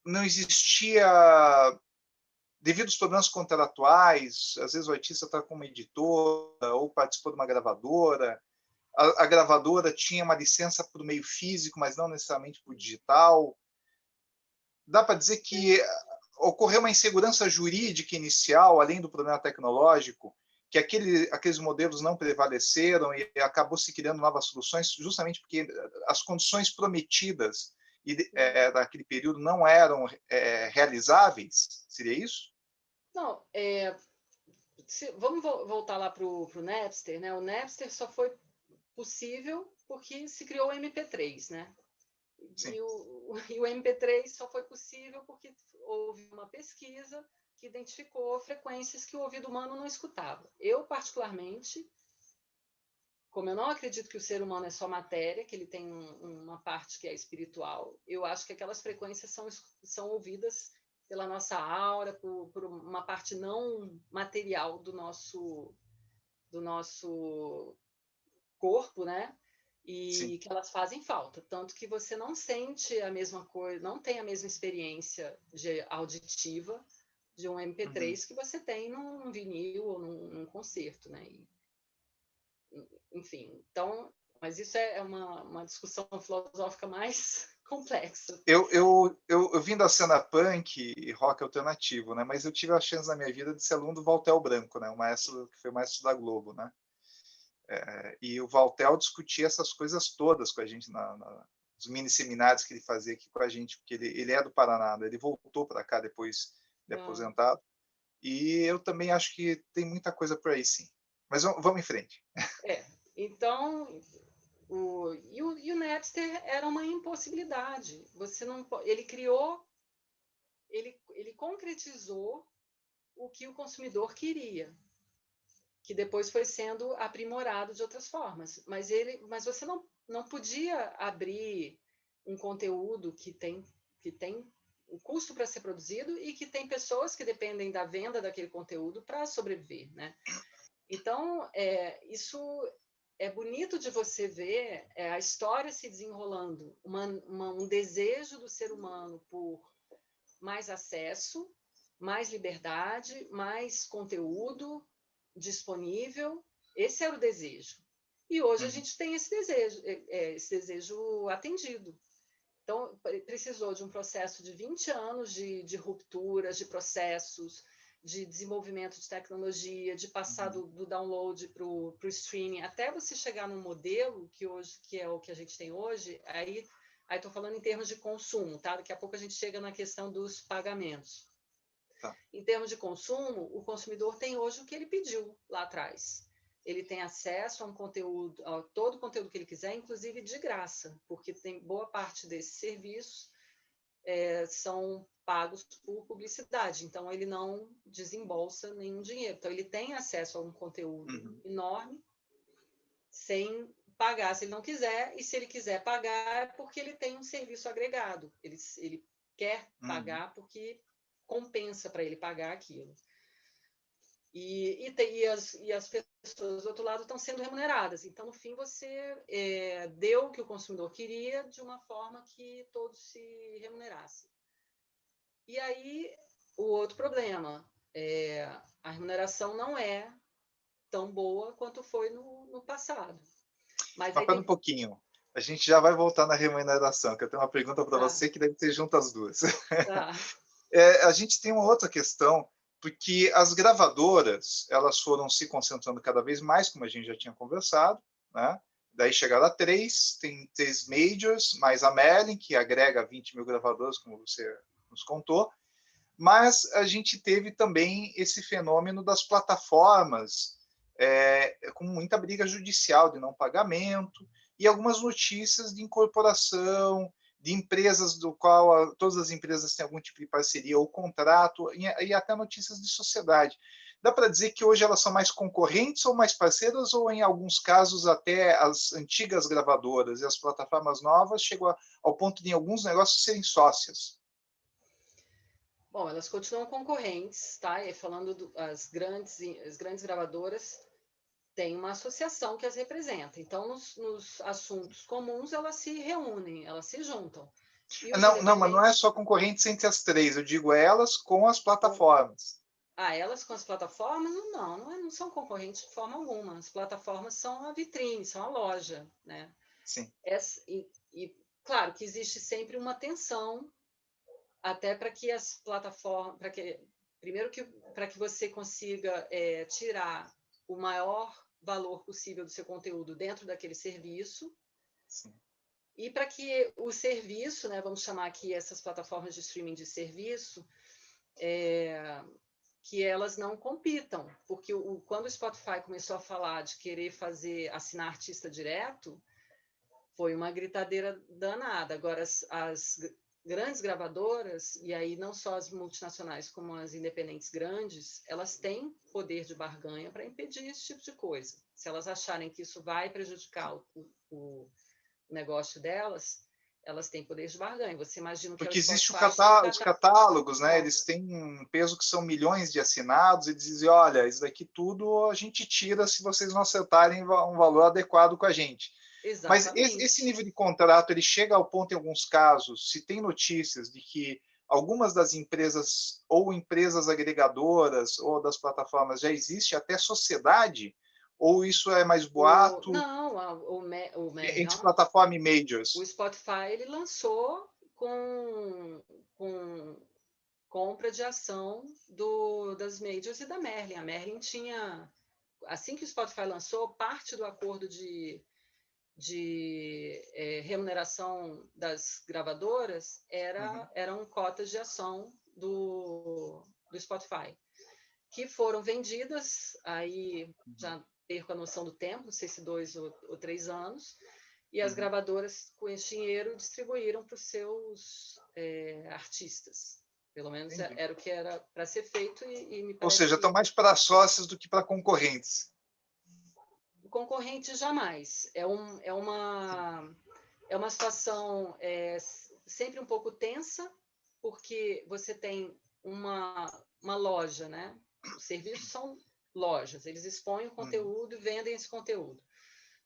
não existia, devido aos problemas contratuais, às vezes o artista está com uma editora ou participou de uma gravadora, a gravadora tinha uma licença para o meio físico, mas não necessariamente para o digital. Dá para dizer que ocorreu uma insegurança jurídica inicial, além do problema tecnológico, que aqueles modelos não prevaleceram e acabou se criando novas soluções, justamente porque as condições prometidas daquele período não eram realizáveis? Seria isso? Não, vamos voltar lá para o Napster, né? O Napster só foi possível porque se criou o MP3, né? Sim. E o MP3 só foi possível porque houve uma pesquisa que identificou frequências que o ouvido humano não escutava. Eu, particularmente, como eu não acredito que o ser humano é só matéria, que ele tem uma parte que é espiritual, eu acho que aquelas frequências são ouvidas pela nossa aura, por uma parte não material do nosso corpo, né? e sim. que elas fazem falta, tanto que você não sente a mesma coisa, não tem a mesma experiência auditiva de um Uhum. MP3 que você tem num vinil ou num concerto, né? Enfim, então, mas isso é uma discussão filosófica mais complexa. Eu vim da cena punk e rock alternativo, né? Mas eu tive a chance na minha vida de ser aluno do Valtel Branco, né? O maestro que foi o maestro da Globo, né? E o Valtel discutia essas coisas todas com a gente nos mini seminários que ele fazia aqui com a gente, porque ele é do Paraná, né? Ele voltou para cá depois de Ah, aposentado. E eu também acho que tem muita coisa por aí, sim. Mas vamos em frente. então, e o Napster era uma impossibilidade. Você não, ele criou, ele concretizou o que o consumidor queria, que depois foi sendo aprimorado de outras formas. Mas você não podia abrir um conteúdo que tem o custo para ser produzido e que tem pessoas que dependem da venda daquele conteúdo para sobreviver, né? Então, isso é bonito de você ver a história se desenrolando, um desejo do ser humano por mais acesso, mais liberdade, mais conteúdo disponível. Esse era o desejo. E hoje a Uhum. gente tem esse desejo atendido. Então, precisou de um processo de 20 anos de rupturas, de processos, de desenvolvimento de tecnologia, de passar Uhum. do download para o streaming, até você chegar num modelo que é o que a gente tem hoje. Aí estou falando em termos de consumo, tá? Daqui a pouco a gente chega na questão dos pagamentos. Tá. Em termos de consumo, o consumidor tem hoje o que ele pediu lá atrás. Ele tem acesso a um conteúdo, a todo o conteúdo que ele quiser, inclusive de graça, porque tem boa parte desses serviços são pagos por publicidade, então ele não desembolsa nenhum dinheiro. Então ele tem acesso a um conteúdo Uhum. enorme sem pagar se ele não quiser, e se ele quiser pagar é porque ele tem um serviço agregado. Ele quer Uhum. pagar porque compensa para ele pagar aquilo. E as pessoas do outro lado estão sendo remuneradas. Então, no fim, você deu o que o consumidor queria de uma forma que todos se remunerassem. E aí, o outro problema, a remuneração não é tão boa quanto foi no passado. Mas Mas aí para um tem. pouquinho. A gente já vai voltar na remuneração, que eu tenho uma pergunta para Tá, você que deve ser junto as duas. tá. A gente tem uma outra questão, porque as gravadoras elas foram se concentrando cada vez mais, como a gente já tinha conversado, né? Daí chegaram a três, tem três majors, mais a Merlin, que agrega 20 mil gravadoras, como você nos contou, mas a gente teve também esse fenômeno das plataformas, com muita briga judicial de não pagamento, e algumas notícias de incorporação, de empresas do qual todas as empresas têm algum tipo de parceria ou contrato, e até notícias de sociedade. Dá para dizer que hoje elas são mais concorrentes ou mais parceiras, ou em alguns casos até as antigas gravadoras e as plataformas novas chegou ao ponto de em alguns negócios serem sócias? Bom, elas continuam concorrentes, tá? E falando as grandes gravadoras têm uma associação que as representa. Então, nos assuntos comuns, elas se reúnem, elas se juntam. E os Não, não, mas não é independentes, só concorrentes entre as três, eu digo elas com as plataformas. elas com as plataformas, não são concorrentes de forma alguma. As plataformas são a vitrine, são a loja, né? Sim. E claro que existe sempre uma tensão, até para que as plataformas, primeiro que para que você consiga tirar o maior valor possível do seu conteúdo dentro daquele serviço. Sim. E para que o serviço, né, vamos chamar aqui essas plataformas de streaming de serviço, que elas não compitam, porque quando o Spotify começou a falar de querer assinar artista direto, foi uma gritadeira danada. Agora, as grandes gravadoras, e aí não só as multinacionais como as independentes grandes, elas têm poder de barganha para impedir esse tipo de coisa. Se elas acharem que isso vai prejudicar o negócio delas, elas têm poder de barganha. Você imagina que é o Porque existe Spotify com os cada catálogos, né? plataforma. Eles têm um peso que são milhões de assinados, e dizem, olha, isso daqui tudo a gente tira se vocês não acertarem um valor adequado com a gente. Mas esse nível de contrato, ele chega ao ponto, em alguns casos, se tem notícias de que algumas das empresas, ou empresas agregadoras, ou das plataformas, já existe até sociedade, ou isso é mais boato? Não, Entre plataforma e majors. O Spotify, ele lançou com compra de ação das majors e da Merlin. A Merlin tinha, assim que o Spotify lançou, parte do acordo de remuneração das gravadoras eram cotas de ação do Spotify, que foram vendidas, aí já perco a noção do tempo, não sei se 2 ou 3 anos, e as gravadoras, com esse dinheiro, distribuíram para os seus artistas. Pelo menos era o que era para ser feito, e me parece. Ou seja, estão mais para sócios do que para concorrentes. Concorrente jamais. É uma situação sempre um pouco tensa, porque você tem uma loja, né? Os serviços são lojas, eles expõem o conteúdo e vendem esse conteúdo.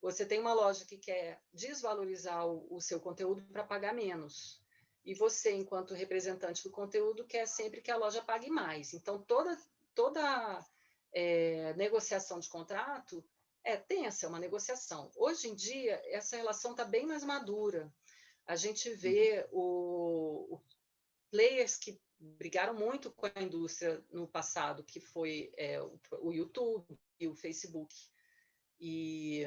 Você tem uma loja que quer desvalorizar o seu conteúdo para pagar menos. E você, enquanto representante do conteúdo, quer sempre que a loja pague mais. Então, toda negociação de contrato é tensa, é uma negociação. Hoje em dia, essa relação está bem mais madura. A gente vê players que brigaram muito com a indústria no passado, que foi o YouTube e o Facebook. E,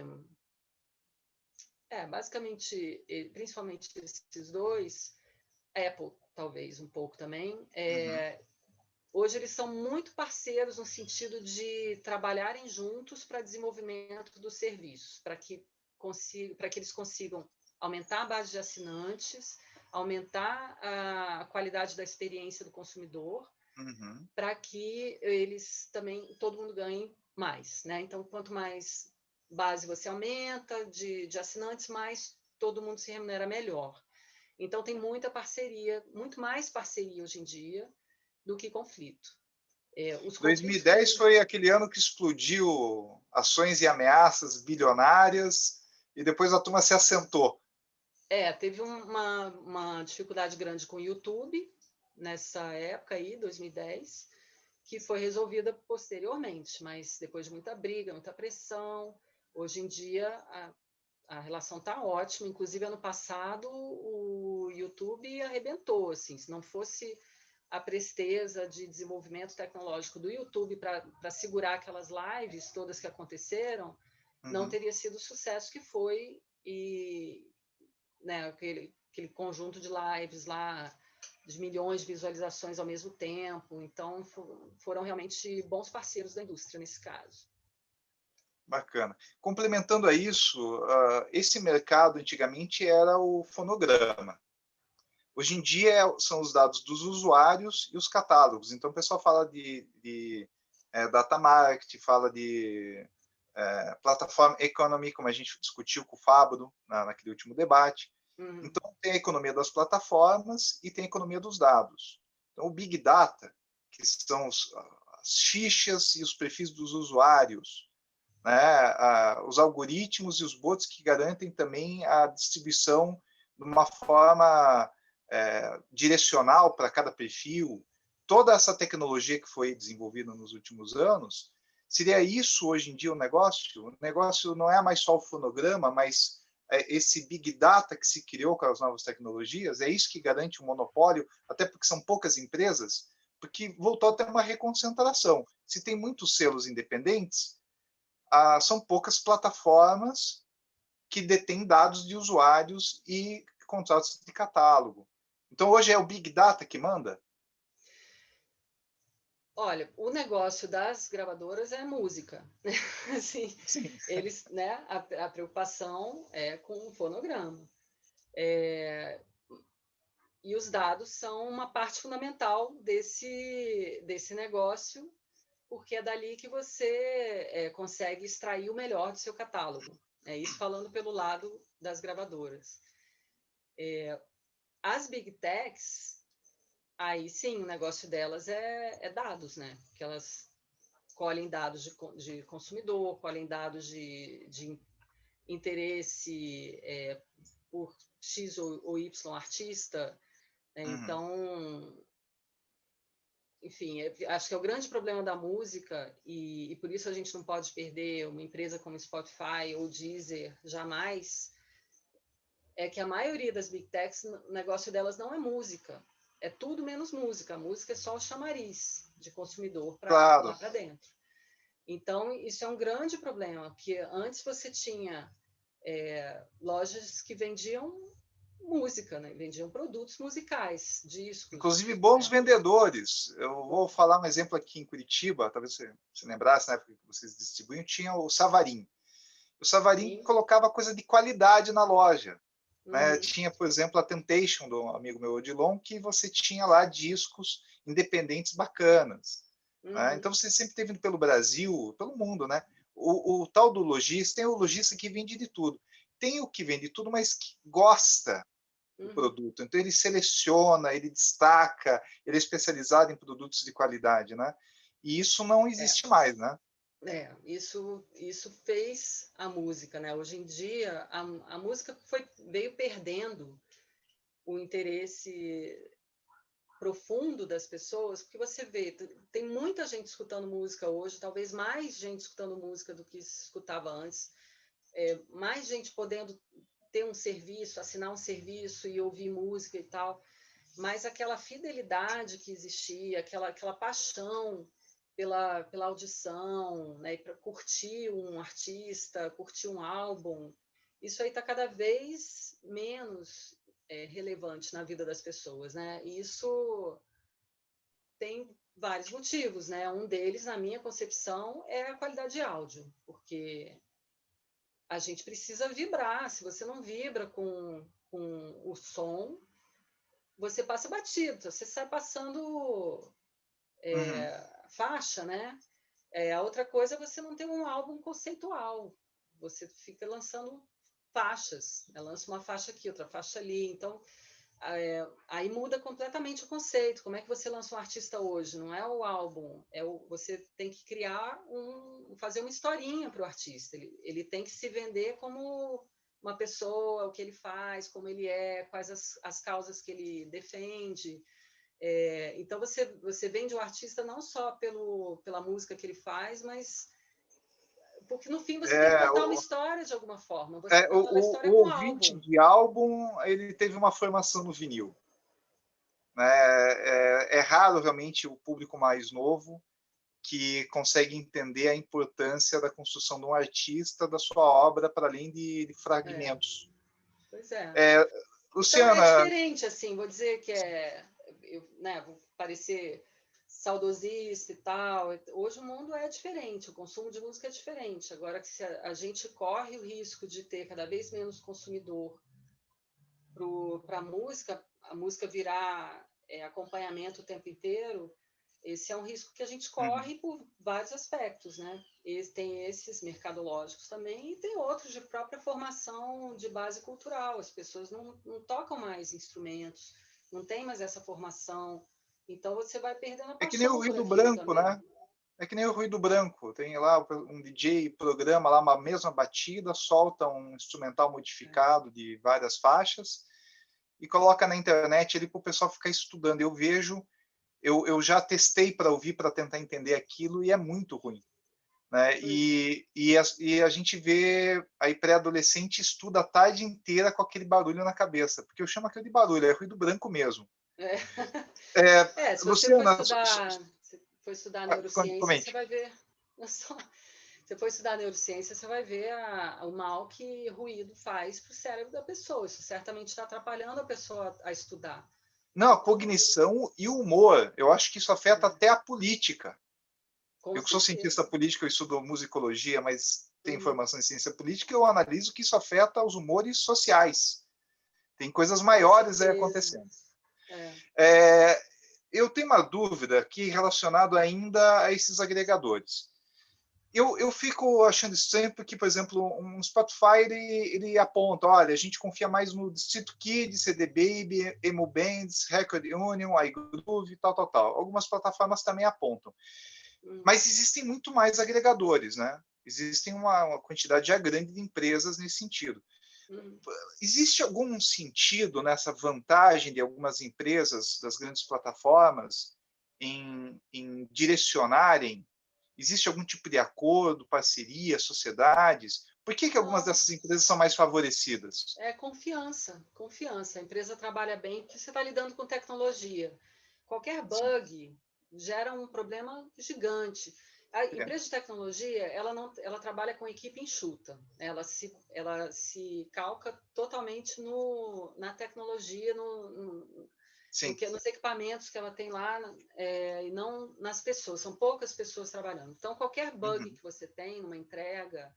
basicamente, principalmente esses dois, Apple talvez um pouco também, hoje eles são muito parceiros no sentido de trabalharem juntos para desenvolvimento dos serviços, para que eles consigam aumentar a base de assinantes, aumentar a qualidade da experiência do consumidor, para que eles também, todo mundo ganhe mais, né? Então, quanto mais base você aumenta de assinantes, mais todo mundo se remunera melhor. Então, tem muita parceria, muito mais parceria hoje em dia do que conflito. 2010 foi aquele ano que explodiu ações e ameaças bilionárias, e depois a turma se assentou. Teve uma dificuldade grande com o YouTube, nessa época aí, 2010, que foi resolvida posteriormente, mas depois de muita briga, muita pressão. Hoje em dia, a relação está ótima. Inclusive, ano passado, o YouTube arrebentou. Assim, se não fosse a presteza de desenvolvimento tecnológico do YouTube para segurar aquelas lives todas que aconteceram, não teria sido o sucesso que foi. E aquele conjunto de lives lá, de milhões de visualizações ao mesmo tempo. Então, foram realmente bons parceiros da indústria nesse caso. Bacana. Complementando a isso, esse mercado antigamente era o fonograma. Hoje em dia são os dados dos usuários e os catálogos. Então, o pessoal fala de data marketing, fala de plataforma economy, como a gente discutiu com o Fábio naquele último debate. Então, tem a economia das plataformas e tem a economia dos dados. Então, o Big Data, que são as fichas e os perfis dos usuários, né, os algoritmos e os bots que garantem também a distribuição de uma forma direcional para cada perfil, toda essa tecnologia que foi desenvolvida nos últimos anos, seria isso hoje em dia o negócio? O negócio não é mais só o fonograma, mas esse Big Data que se criou com as novas tecnologias, é isso que garante o monopólio, até porque são poucas empresas, porque voltou a ter uma reconcentração. Se tem muitos selos independentes, são poucas plataformas que detêm dados de usuários e contratos de catálogo. Então, hoje é o Big Data que manda? Olha, o negócio das gravadoras é música. Assim, Sim. eles, a preocupação é com o fonograma. E os dados são uma parte fundamental desse negócio, porque é dali que você consegue extrair o melhor do seu catálogo. É isso falando pelo lado das gravadoras. As Big Techs, aí sim, o negócio delas é dados, né? Que elas colhem dados de consumidor, colhem dados de interesse por X ou Y artista, né? Então, enfim, acho que é o grande problema da música, e por isso a gente não pode perder uma empresa como Spotify ou Deezer jamais, é que a maioria das Big Techs, o negócio delas não é música, é tudo menos música. A música é só o chamariz de consumidor para Claro. lá para dentro. Então, isso é um grande problema, porque antes você tinha lojas que vendiam música, né? Vendiam produtos musicais, discos. Inclusive bons vendedores. Eu vou falar um exemplo aqui em Curitiba, talvez você se lembrasse, na época que vocês distribuíam, tinha o Savarin. O Savarin Sim. colocava coisa de qualidade na loja. Né? Tinha, por exemplo, a Temptation, do amigo meu Odilon, que você tinha lá discos independentes bacanas. Né? Então você sempre teve pelo Brasil, pelo mundo, né? O tal do lojista, tem o lojista que vende de tudo. Tem o que vende tudo, mas que gosta do produto. Então ele seleciona, ele destaca, ele é especializado em produtos de qualidade, né? E isso não existe mais, né? Isso fez a música, né? Hoje em dia a música veio perdendo o interesse profundo das pessoas, porque você vê, tem muita gente escutando música hoje, talvez mais gente escutando música do que se escutava antes, mais gente podendo ter um serviço, assinar um serviço e ouvir música e tal, mas aquela fidelidade que existia, aquela paixão pela audição, né, para curtir um artista, curtir um álbum, isso aí está cada vez menos relevante na vida das pessoas, né? E isso tem vários motivos, né? Um deles, na minha concepção, é a qualidade de áudio, porque a gente precisa vibrar. Se você não vibra com o som, você passa batido, você sai passando faixa, né? A outra coisa é você não ter um álbum conceitual. Você fica lançando faixas, né? Lança uma faixa aqui, outra faixa ali. Então, aí muda completamente o conceito. Como é que você lança um artista hoje? Não é o álbum, você tem que criar fazer uma historinha para o artista. Ele tem que se vender como uma pessoa, o que ele faz, como ele é, quais as causas que ele defende. Então você vende o artista não só pela música que ele faz, mas porque no fim você tem que contar uma história de alguma forma. Você está contando a história o com o ouvinte álbum. de álbum, ele teve uma formação no vinil. Né? É raro realmente o público mais novo que consegue entender a importância da construção de um artista, da sua obra, para além de fragmentos. Pois é. Então é Luciana... diferente, assim, vou dizer que vou parecer saudosista e tal. Hoje o mundo é diferente, o consumo de música é diferente. Agora que se a gente corre o risco de ter cada vez menos consumidor para a música virar acompanhamento o tempo inteiro, esse é um risco que a gente corre por vários aspectos, né? Tem esses mercadológicos também e tem outros de própria formação de base cultural. As pessoas não tocam mais instrumentos, não tem mais essa formação. Então você vai perdendo a É que nem o paixão por ruído aquilo branco, também. né? É que nem o ruído branco. Tem lá um DJ programa lá uma mesma batida, solta um instrumental modificado de várias faixas e coloca na internet ali para o pessoal ficar estudando. Eu vejo, eu já testei para ouvir, para tentar entender aquilo e é muito ruim. Né? E a gente vê aí pré-adolescente estuda a tarde inteira com aquele barulho na cabeça, porque eu chamo aquilo de barulho, é ruído branco mesmo. Se você Luciana, for estudar neurociência, comente. você vai ver. Se for estudar neurociência, você vai ver o mal que ruído faz para o cérebro da pessoa. Isso certamente está atrapalhando a pessoa a estudar. Não, a cognição e o humor. Eu acho que isso afeta até a política. Eu que sou cientista político, eu estudo musicologia, mas tenho formação em ciência política, eu analiso que isso afeta os humores sociais. Tem coisas maiores aí acontecendo. Eu tenho uma dúvida aqui relacionada ainda a esses agregadores. Eu fico achando estranho porque, por exemplo, um Spotify ele aponta, olha, a gente confia mais no Distrito Kids, CD Baby, Emo Bands, Record Union, iGroove, tal. Algumas plataformas também apontam. Mas existem muito mais agregadores, né? Existem uma quantidade já grande de empresas nesse sentido. Uhum. Existe algum sentido nessa vantagem de algumas empresas das grandes plataformas em direcionarem? Existe algum tipo de acordo, parceria, sociedades? Por que algumas Não, dessas empresas são mais favorecidas? é confiança, confiança. A empresa trabalha bem porque você está lidando com tecnologia. Qualquer Sim, bug gera um problema gigante. A é. empresa de tecnologia, ela não, ela trabalha com equipe enxuta. Ela se calca totalmente na tecnologia, Sim. nos equipamentos que ela tem lá, e não nas pessoas. São poucas pessoas trabalhando. Então, qualquer bug Uhum. que você tem numa entrega,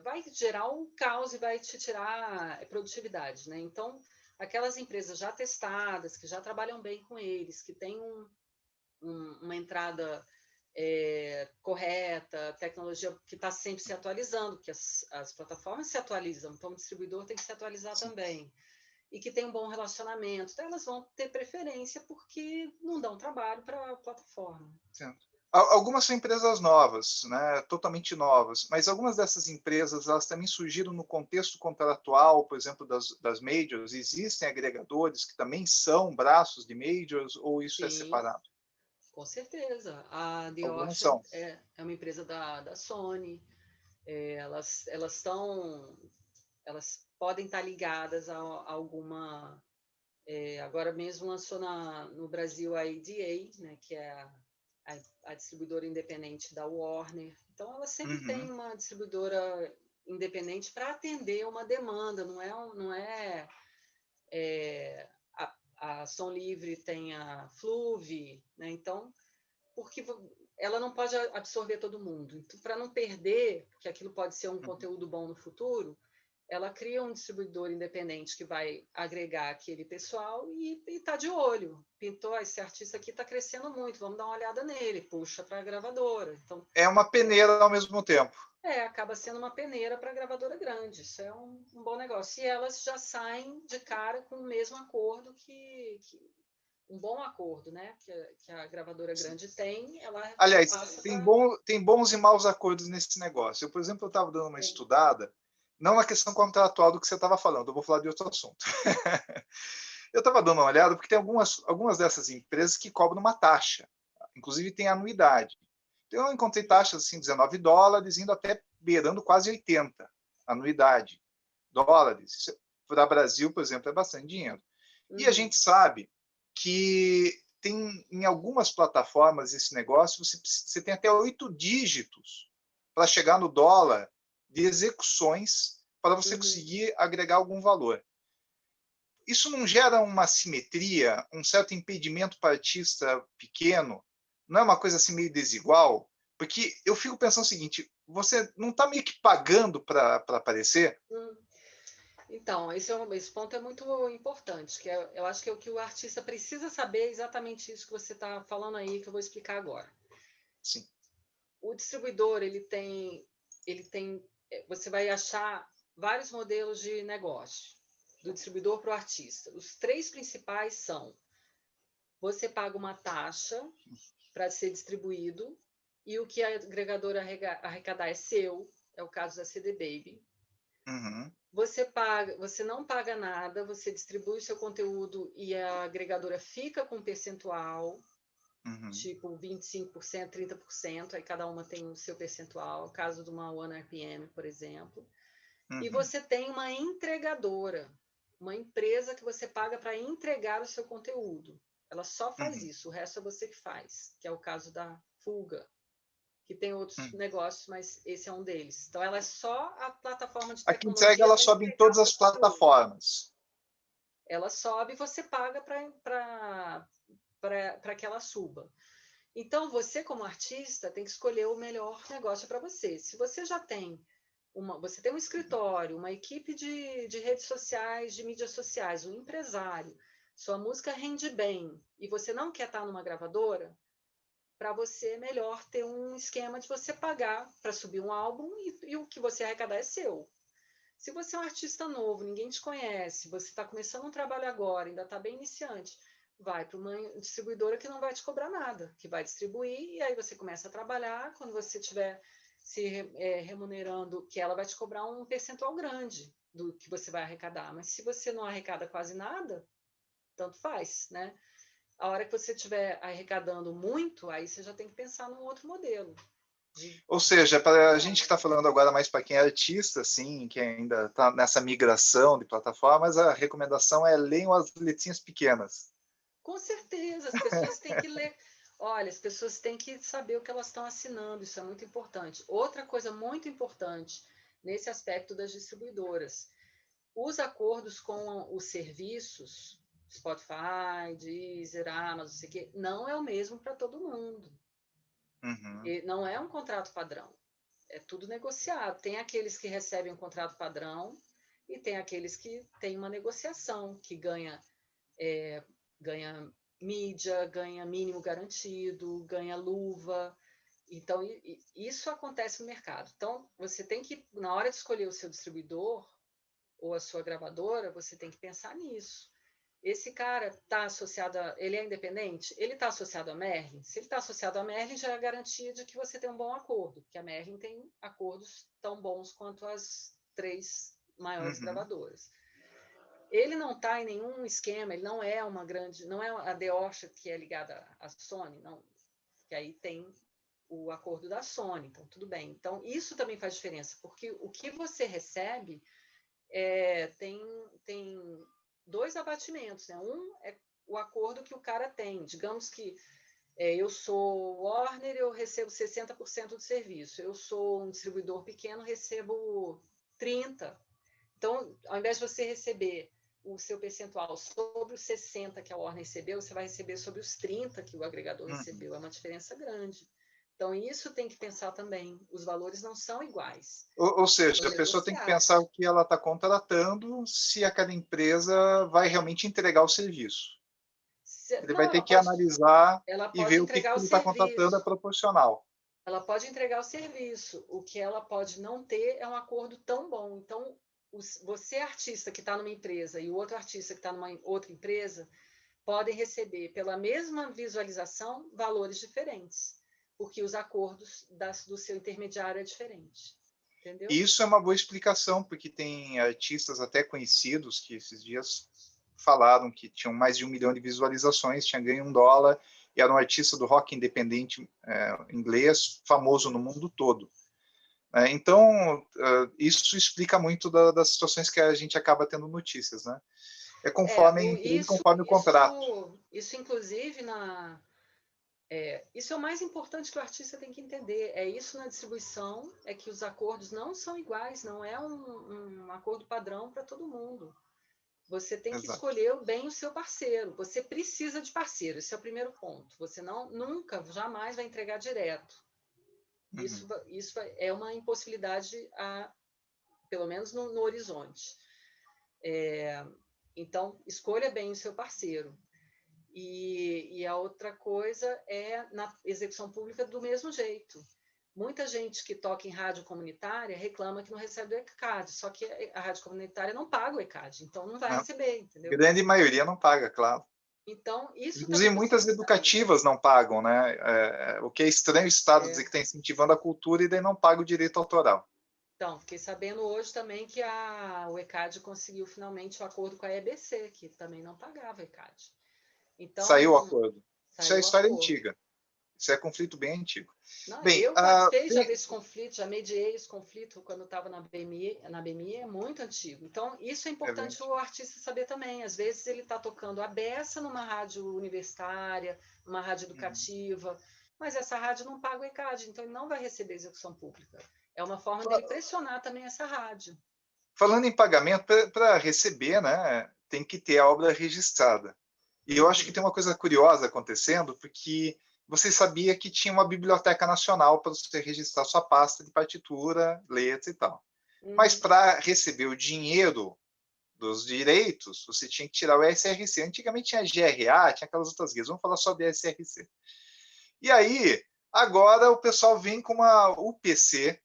vai gerar um caos e vai te tirar produtividade, né? Então, aquelas empresas já testadas, que já trabalham bem com eles, que têm uma entrada correta, tecnologia que está sempre se atualizando, porque as plataformas se atualizam, então o distribuidor tem que se atualizar Sim. também, e que tem um bom relacionamento, então elas vão ter preferência porque não dão trabalho para a plataforma. Sim. Algumas são empresas novas, né, totalmente novas, mas algumas dessas empresas elas também surgiram no contexto contratual, por exemplo, das majors. Existem agregadores que também são braços de majors ou isso é Sim, separado? com certeza. A The Algumas Orchard são. é uma empresa da Sony. Elas estão, elas podem estar ligadas a alguma. Agora mesmo lançou no Brasil a EDA, né, que é a distribuidora independente da Warner. Então, ela sempre tem Uhum. uma distribuidora independente para atender uma demanda. A Som Livre tem a Fluve, né? Então, porque ela não pode absorver todo mundo. Então, para não perder, que aquilo pode ser um Uhum. conteúdo bom no futuro, ela cria um distribuidor independente que vai agregar aquele pessoal e está de olho. Pintou, esse artista aqui está crescendo muito, vamos dar uma olhada nele, puxa para a gravadora. Então, É uma peneira ao mesmo tempo. acaba sendo uma peneira para a gravadora grande. Isso é um bom negócio. E elas já saem de cara com o mesmo acordo que um bom acordo, né? Que a gravadora grande tem, ela Aliás, passa tem, para. tem bons e maus acordos nesse negócio. Eu, por exemplo, eu estava dando uma estudada, não na questão contratual do que você estava falando, eu vou falar de outro assunto. Eu estava dando uma olhada porque tem algumas dessas empresas que cobram uma taxa, inclusive tem anuidade. Então, eu encontrei taxas assim, $19, indo até beirando quase 80 anuidade, dólares. Isso para o Brasil, por exemplo, é bastante dinheiro. E a Uhum, gente sabe que tem em algumas plataformas esse negócio, você tem até 8 dígitos para chegar no dólar de execuções para você uhum. conseguir agregar algum valor. Isso não gera uma simetria, um certo impedimento para artista pequeno? Não é uma coisa assim meio desigual? Porque eu fico pensando o seguinte: você não está meio que pagando para aparecer? Hum. Então, esse ponto é muito importante, eu acho que é o que o artista precisa saber é exatamente isso que você está falando aí, que eu vou explicar agora. Sim. O distribuidor, você vai achar vários modelos de negócio, do distribuidor para o artista. Os três principais são: você paga uma taxa para ser distribuído, e o que a agregadora arrecadar é seu, é o caso da CD Baby. Uhum. Você não paga nada, você distribui o seu conteúdo e a agregadora fica com um percentual, Uhum. tipo 25%, 30%, aí cada uma tem o seu percentual, caso de uma One RPM, por exemplo. E Uhum. você tem uma entregadora, uma empresa que você paga para entregar o seu conteúdo. Ela só faz Uhum. isso, o resto é você que faz, que é o caso da Fuga, que tem outros Uhum. negócios, mas esse é um deles. Então, ela é só a plataforma de A que entrega, tecnologia ela para sobe em entregar todas o seu as conteúdo. plataformas. Ela sobe e você paga para que ela suba. Então, você, como artista, tem que escolher o melhor negócio para você. Se você já tem você tem um escritório, uma equipe de redes sociais, de mídias sociais, um empresário, sua música rende bem e você não quer estar numa gravadora, para você é melhor ter um esquema de você pagar para subir um álbum e o que você arrecadar é seu. Se você é um artista novo, ninguém te conhece, você está começando um trabalho agora, ainda está bem iniciante, vai para uma distribuidora que não vai te cobrar nada, que vai distribuir, e aí você começa a trabalhar. Quando você tiver remunerando, que ela vai te cobrar um percentual grande do que você vai arrecadar. Mas se você não arrecada quase nada, tanto faz, né? A hora que você estiver arrecadando muito, aí você já tem que pensar num outro modelo. Ou seja, para a gente que está falando agora mais para quem é artista, assim, que ainda está nessa migração de plataformas, a recomendação é leiam as letrinhas pequenas. Com certeza, as pessoas têm que ler. Olha, as pessoas têm que saber o que elas estão assinando, isso é muito importante. Outra coisa muito importante nesse aspecto das distribuidoras, os acordos com os serviços, Spotify, Deezer, Amazon, não sei o quê, não é o mesmo para todo mundo. Uhum. E não é um contrato padrão. É tudo negociado. Tem aqueles que recebem um contrato padrão e tem aqueles que têm uma negociação, que ganha mídia, ganha mínimo garantido, ganha luva. Então, isso acontece no mercado. Então, você tem que, na hora de escolher o seu distribuidor ou a sua gravadora, você tem que pensar nisso. Esse cara está associado ele é independente? Ele está associado à Merlin? Se ele está associado à Merlin, já é a garantia de que você tem um bom acordo, porque a Merlin tem acordos tão bons quanto as 3 maiores Uhum. gravadoras. Ele não está em nenhum esquema, ele não é uma grande, não é a The Orchard que é ligada à Sony, não, que aí tem o acordo da Sony, então tudo bem. Então isso também faz diferença, porque o que você recebe tem 2 abatimentos, né? Um é o acordo que o cara tem, digamos que eu sou Warner, eu recebo 60% do serviço, eu sou um distribuidor pequeno, recebo 30%. Então, ao invés de você receber o seu percentual sobre os 60 que a Warner recebeu, você vai receber sobre os 30 que o agregador recebeu. É uma diferença grande. Então, isso tem que pensar também. Os valores não são iguais. Ou seja, São a pessoa tem que pensar o que ela está contratando, se aquela empresa vai realmente entregar o serviço. Ele Não, vai ter que analisar ela e pode ver o que entregar o ele está contratando é serviço. proporcional. Ela pode entregar o serviço. O que ela pode não ter é um acordo tão bom. Então, você, artista que está numa empresa, e o outro artista que está numa outra empresa, podem receber, pela mesma visualização, valores diferentes, porque os acordos do seu intermediário é diferente. Entendeu? E isso é uma boa explicação, porque tem artistas até conhecidos que esses dias falaram que tinham mais de 1 milhão de visualizações, tinha ganho $1, e era um artista do rock independente inglês, famoso no mundo todo. Então, isso explica muito das situações que a gente acaba tendo notícias, né? É conforme a empresa, conforme o contrato. Isso inclusive, isso é o mais importante que o artista tem que entender. É isso na distribuição, é que os acordos não são iguais, não é um acordo padrão para todo mundo. Você tem que Exato. escolher bem o seu parceiro. Você precisa de parceiro, esse é o primeiro ponto. Você nunca, jamais vai entregar direto. Isso é uma impossibilidade, pelo menos no horizonte. Então, escolha bem o seu parceiro. E a outra coisa é na execução pública do mesmo jeito. Muita gente que toca em rádio comunitária reclama que não recebe o ECAD, só que a rádio comunitária não paga o ECAD, então não vai receber, entendeu? Grande maioria não paga, claro. Então, isso Inclusive, também você muitas educativas não pagam, né? O que é estranho o Estado dizer que está incentivando a cultura e daí não paga o direito autoral. Então, fiquei sabendo hoje também que o ECAD conseguiu finalmente o acordo com a EBC, que também não pagava o ECAD. Então, Saiu o acordo. Isso é saiu o história acordo. antiga. Isso é conflito bem antigo. Não, Bem, eu participei já desse conflito, já mediei esse conflito quando estava na BMI, é muito antigo. Então, isso é importante o artista saber também. Às vezes ele está tocando a beça numa rádio universitária, numa rádio educativa, mas essa rádio não paga o ECAD, então ele não vai receber execução pública. É uma forma dele pressionar também essa rádio. Falando em pagamento, para receber, né, tem que ter a obra registrada. E eu acho que tem uma coisa curiosa acontecendo, porque você sabia que tinha uma biblioteca nacional para você registrar sua pasta de partitura, letras e tal. Mas para receber o dinheiro dos direitos, você tinha que tirar o SRC. Antigamente tinha GRA, tinha aquelas outras guias. Vamos falar só de SRC. E aí, agora o pessoal vem com uma UPC,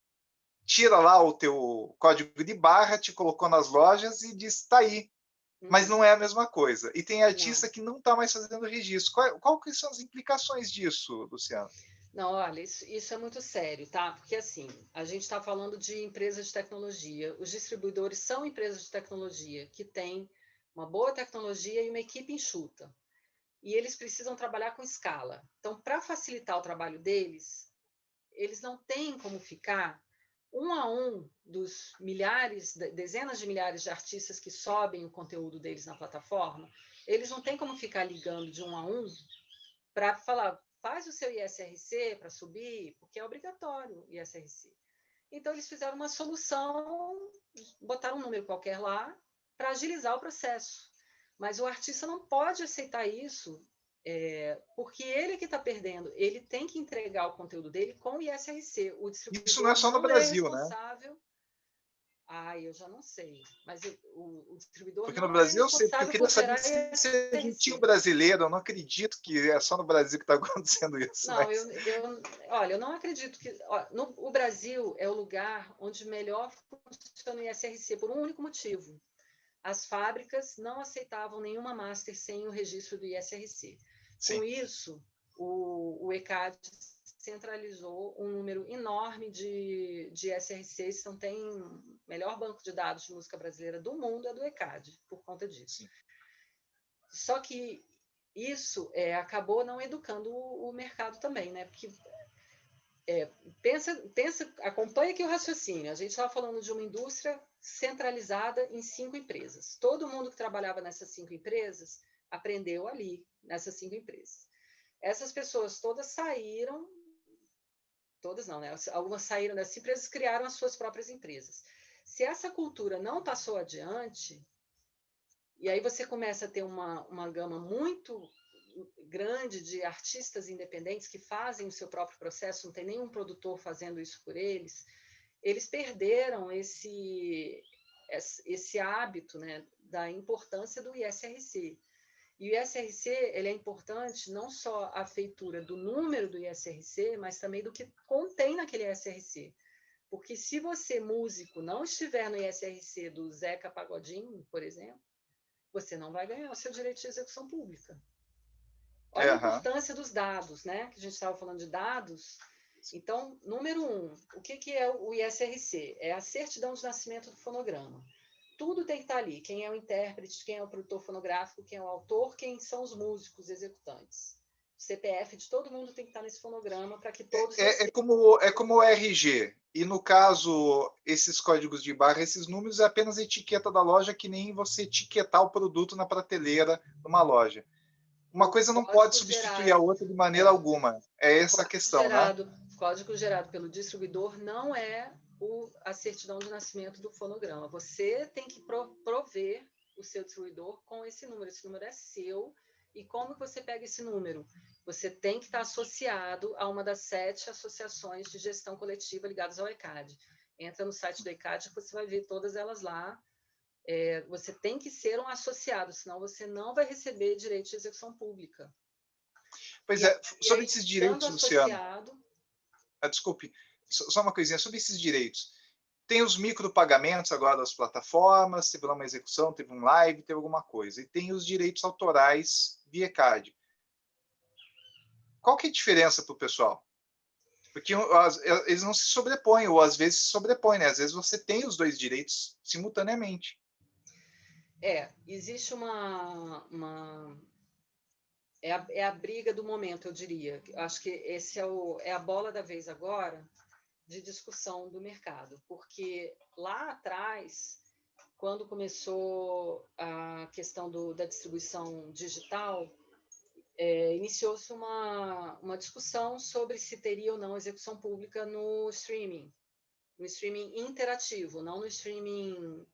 tira lá o teu código de barra, te colocou nas lojas e diz, tá aí. Mas não é a mesma coisa. E tem artista que não está mais fazendo registro. Qual que são as implicações disso, Luciano? Não, olha, isso é muito sério, tá? Porque, assim, a gente está falando de empresas de tecnologia. Os distribuidores são empresas de tecnologia que têm uma boa tecnologia e uma equipe enxuta. E eles precisam trabalhar com escala. Então, para facilitar o trabalho deles, eles não têm como ficar um a um dos milhares, dezenas de milhares de artistas que sobem o conteúdo deles na plataforma, eles não têm como ficar ligando de um a um para falar, faz o seu ISRC para subir, porque é obrigatório o ISRC. Então, eles fizeram uma solução, botaram um número qualquer lá, para agilizar o processo. Mas o artista não pode aceitar isso, porque ele que está perdendo. Ele tem que entregar o conteúdo dele com o ISRC. O Isso não é distribuidor só no não é Brasil, né? responsável. Ah, eu já não sei. Mas o distribuidor Porque no não é Brasil eu sei, porque eu responsável queria por saber gerar se é jeitinho ISRC. brasileiro. Eu não acredito que é só no Brasil que está acontecendo isso, Não, mas olha, eu não acredito que. Ó, o Brasil é o lugar onde melhor funciona o ISRC, por um único motivo. As fábricas não aceitavam nenhuma master sem o registro do ISRC. Com sim. isso, o ECAD centralizou um número enorme de ISRCs, então tem o melhor banco de dados de música brasileira do mundo é do ECAD, por conta disso. Sim. Só que isso acabou não educando o mercado também, né? Porque acompanha aqui o raciocínio. A gente estava falando de uma indústria centralizada em 5 empresas. Todo mundo que trabalhava nessas 5 empresas aprendeu ali, nessas 5 empresas. Essas pessoas todas saíram, todas não, né? Algumas saíram dessas empresas e criaram as suas próprias empresas. Se essa cultura não passou adiante, e aí você começa a ter uma gama muito grande de artistas independentes que fazem o seu próprio processo, não tem nenhum produtor fazendo isso por eles, eles perderam esse hábito, né, da importância do ISRC. E o ISRC ele é importante não só a feitura do número do ISRC, mas também do que contém naquele ISRC. Porque se você, músico, não estiver no ISRC do Zeca Pagodinho, por exemplo, você não vai ganhar o seu direito de execução pública. Olha a importância dos dados, né? Que a gente estava falando de dados. Então, número 1, o que é o ISRC? É a certidão de nascimento do fonograma. Tudo tem que estar ali. Quem é o intérprete, quem é o produtor fonográfico, quem é o autor, quem são os músicos executantes. O CPF de todo mundo tem que estar nesse fonograma para que todos como o RG. E no caso, esses códigos de barra, esses números é apenas a etiqueta da loja, que nem você etiquetar o produto na prateleira de uma loja. Uma coisa não pode substituir a outra de maneira alguma. É essa a questão, né? O código gerado pelo distribuidor não é a certidão de nascimento do fonograma. Você tem que prover o seu distribuidor com esse número. Esse número é seu. E como você pega esse número? Você tem que estar associado a uma das 7 associações de gestão coletiva ligadas ao ECAD. Entra no site do ECAD que você vai ver todas elas lá. Você tem que ser um associado, senão você não vai receber direito de execução pública. Pois é, sobre esses direitos, Luciano. Desculpe, só uma coisinha sobre esses direitos. Tem os micropagamentos agora das plataformas, teve lá uma execução, teve um live, teve alguma coisa. E tem os direitos autorais via ECAD. Qual que é a diferença para o pessoal? Porque eles não se sobrepõem, ou às vezes se sobrepõem, né? Às vezes você tem os dois direitos simultaneamente. Existe é a briga do momento, eu diria. Acho que esse é a bola da vez agora de discussão do mercado, porque lá atrás, quando começou a questão da distribuição digital, iniciou-se uma discussão sobre se teria ou não execução pública no streaming interativo, não no streaming,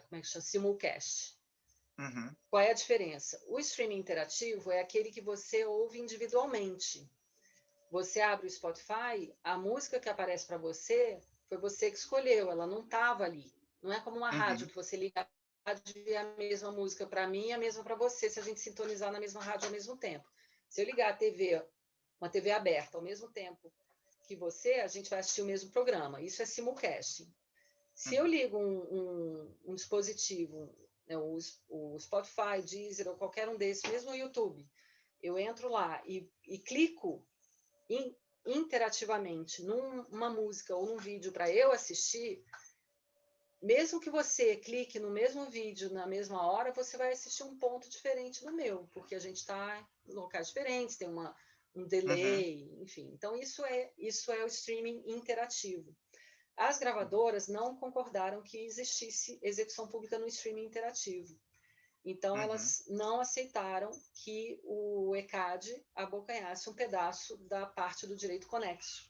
como é que chama? Simulcast. Uhum. Qual é a diferença? O streaming interativo é aquele que você ouve individualmente. Você abre o Spotify, a música que aparece para você foi você que escolheu, ela não estava ali. Não é como uma rádio que você liga a rádio e a mesma música para mim e a mesma para você, se a gente sintonizar na mesma rádio ao mesmo tempo. Se eu ligar a TV, uma TV aberta ao mesmo tempo que você, a gente vai assistir o mesmo programa. Isso é simulcasting. Se eu ligo um dispositivo, né, o Spotify, Deezer ou qualquer um desses, mesmo o YouTube, eu entro lá e clico interativamente numa música ou num vídeo para eu assistir, mesmo que você clique no mesmo vídeo na mesma hora, você vai assistir um ponto diferente do meu, porque a gente está em locais diferentes, tem um delay, enfim. Então, isso é o streaming interativo. As gravadoras não concordaram que existisse execução pública no streaming interativo. Então, elas não aceitaram que o ECAD abocanhasse um pedaço da parte do direito conexo,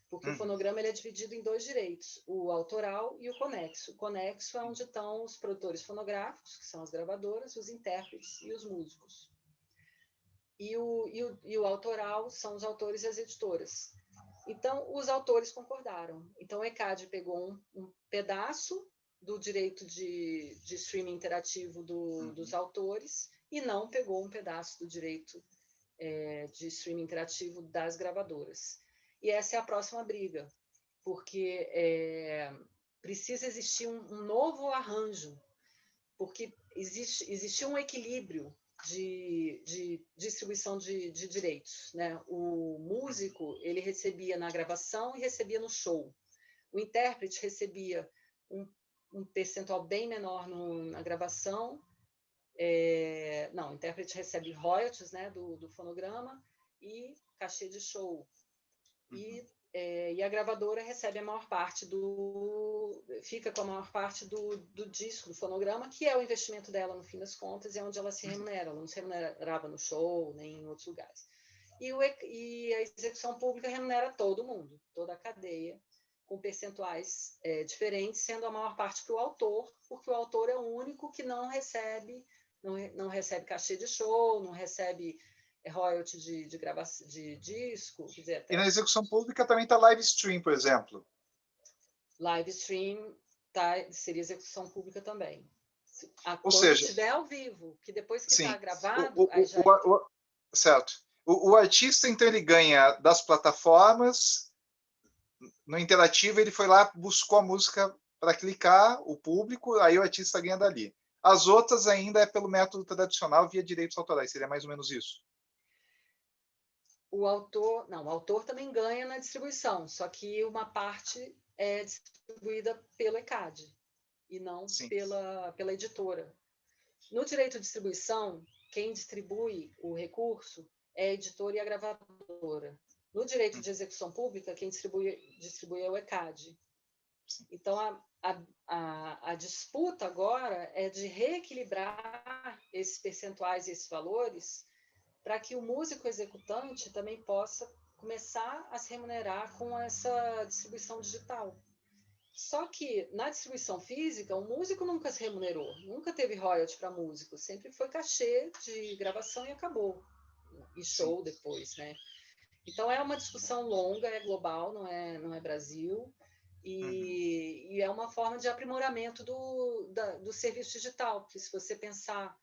porque o fonograma ele é dividido em 2 direitos, o autoral e o conexo. O conexo é onde estão os produtores fonográficos, que são as gravadoras, os intérpretes e os músicos. E o autoral são os autores e as editoras. Então, os autores concordaram. Então, o ECAD pegou um pedaço do direito de streaming interativo dos autores e não pegou um pedaço do direito de streaming interativo das gravadoras. E essa é a próxima briga, porque precisa existir um novo arranjo, porque existia um equilíbrio de distribuição de direitos, né? O músico ele recebia na gravação e recebia no show. O intérprete recebia um percentual bem menor na gravação. Não, o intérprete recebe royalties, né, do fonograma e cachê de show. E a gravadora recebe a maior parte fica com a maior parte do disco, do fonograma, que é o investimento dela no fim das contas, é onde ela se remunera. Ela não se remunerava no show, nem em outros lugares. E a execução pública remunera todo mundo, toda a cadeia, com percentuais diferentes, sendo a maior parte para o autor, porque o autor é o único que não recebe cachê de show, não recebe royalty de gravação de disco. Quer dizer, E na execução pública também está live stream, por exemplo. Live stream seria execução pública também. Ou Quando seja, estiver ao vivo, que depois que está sim, gravado, aí já... certo. O artista, então, ele ganha das plataformas. No interativo, ele foi lá, buscou a música para clicar, o público, aí o artista ganha dali. As outras ainda é pelo método tradicional, via direitos autorais. Seria mais ou menos isso? O autor também ganha na distribuição, só que uma parte é distribuída pelo ECAD e não pela editora. No direito de distribuição, quem distribui o recurso é a editora e a gravadora. No direito de execução pública, quem distribui é o ECAD. Então, a disputa agora é de reequilibrar esses percentuais e esses valores para que o músico executante também possa começar a se remunerar com essa distribuição digital. Só que na distribuição física, o músico nunca se remunerou, nunca teve royalty para músico, sempre foi cachê de gravação e acabou, e show depois, né? Então é uma discussão longa, é global, não é Brasil, e é uma forma de aprimoramento do serviço digital, porque se você pensar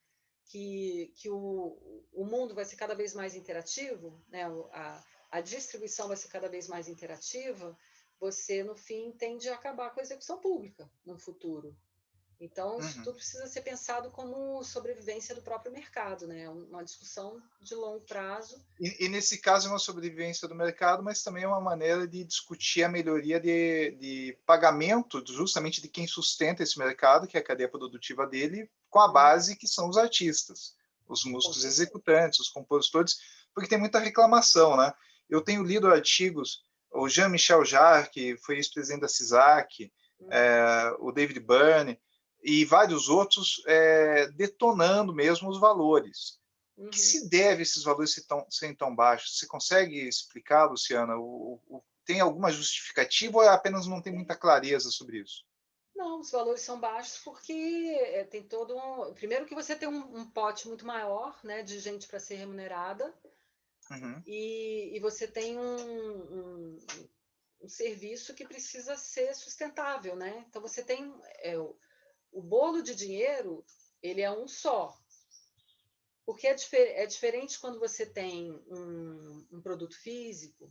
que o mundo vai ser cada vez mais interativo, né? A distribuição vai ser cada vez mais interativa, você, no fim, tende a acabar com a execução pública no futuro. Então, isso tudo precisa ser pensado como sobrevivência do próprio mercado, né? Uma discussão de longo prazo. E nesse caso é uma sobrevivência do mercado, mas também é uma maneira de discutir a melhoria de pagamento justamente de quem sustenta esse mercado, que é a cadeia produtiva dele, com a base que são os artistas, os músicos executantes, os compositores, porque tem muita reclamação, né? Eu tenho lido artigos, o Jean-Michel Jarre, que foi ex-presidente da CISAC, o David Byrne, e vários outros detonando mesmo os valores. O que se deve esses valores serem tão baixos? Você consegue explicar, Luciana? Tem alguma justificativa ou apenas não tem muita clareza sobre isso? Não, os valores são baixos porque tem todo primeiro que você tem um pote muito maior, né, de gente para ser remunerada, e você tem um serviço que precisa ser sustentável, né? Então você tem o bolo de dinheiro, ele é um só. Porque é diferente quando você tem um produto físico.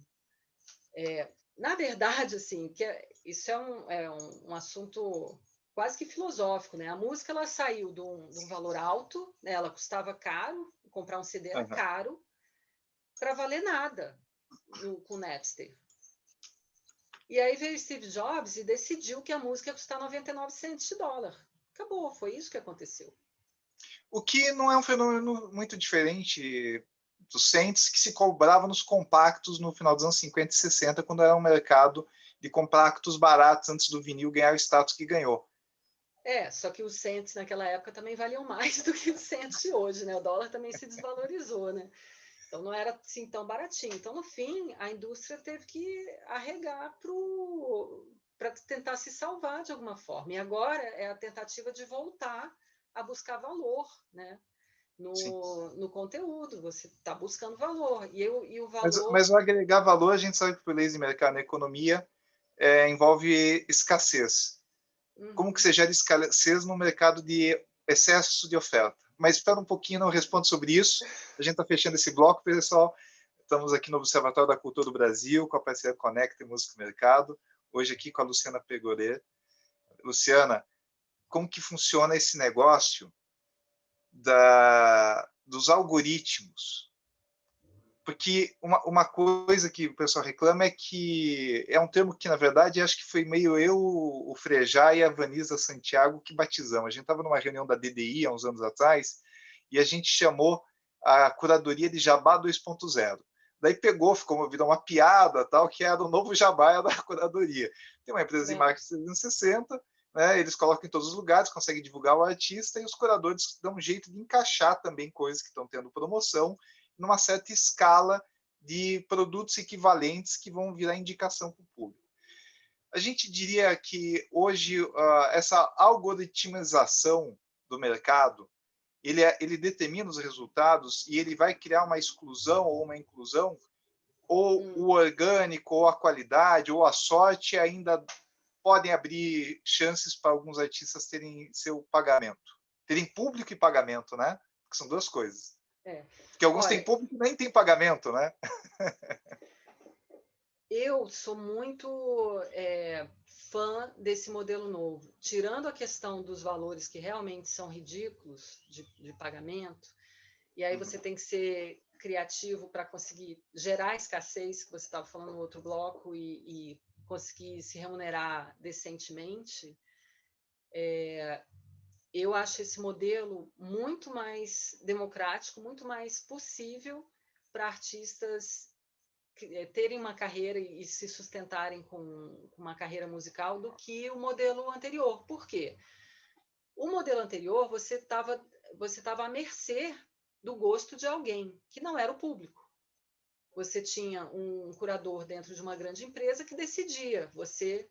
Na verdade, assim, isso é um assunto quase que filosófico, né? A música ela saiu de um valor alto, né? Ela custava caro, comprar um CD era caro, para valer nada com o Napster. E aí veio Steve Jobs e decidiu que a música ia custar 99 centos de dólar. Acabou, foi isso que aconteceu. O que não é um fenômeno muito diferente dos cents que se cobrava nos compactos no final dos anos 50 e 60, quando era um mercado de compactos baratos antes do vinil ganhar o status que ganhou. Só que os cents naquela época também valiam mais do que os cents de hoje, né? O dólar também se desvalorizou, né? Então não era assim tão baratinho. Então, no fim, a indústria teve que arregar para tentar se salvar de alguma forma. E agora é a tentativa de voltar a buscar valor, né? No conteúdo, você está buscando valor. E o valor. Mas o agregar valor, a gente sabe que por leis de mercado na economia envolve escassez. Como que você gera escassez no mercado de excesso de oferta? Mas espera um pouquinho, não respondo sobre isso. A gente está fechando esse bloco, pessoal. Estamos aqui no Observatório da Cultura do Brasil, com a parceria Conecta e Música e Mercado. Hoje aqui com a Luciana Pegorê. Luciana, como que funciona esse negócio dos algoritmos? Porque uma coisa que o pessoal reclama é que é um termo que, na verdade, acho que foi meio eu, o Frejá e a Vanisa Santiago que batizamos. A gente estava numa reunião da DDI há uns anos atrás e a gente chamou a curadoria de Jabá 2.0. Daí pegou, virou uma piada, tal, que era o novo Jabá da curadoria. Tem uma empresa de marketing 360, né, eles colocam em todos os lugares, conseguem divulgar o artista e os curadores dão um jeito de encaixar também coisas que estão tendo promoção numa certa escala de produtos equivalentes que vão virar indicação para o público. A gente diria que hoje essa algoritmização do mercado ele determina os resultados e ele vai criar uma exclusão ou uma inclusão, ou o orgânico, ou a qualidade, ou a sorte ainda podem abrir chances para alguns artistas terem seu pagamento. Terem público e pagamento, né? Porque são duas coisas. Porque alguns têm público e nem têm pagamento, né? Eu sou muito fã desse modelo novo. Tirando a questão dos valores que realmente são ridículos de pagamento, e aí você tem que ser criativo para conseguir gerar escassez, que você estava falando no outro bloco, e conseguir se remunerar decentemente, eu acho esse modelo muito mais democrático, muito mais possível para artistas terem uma carreira e se sustentarem com uma carreira musical do que o modelo anterior. Por quê? O modelo anterior, você estava à mercê do gosto de alguém, que não era o público. Você tinha um curador dentro de uma grande empresa que decidia, você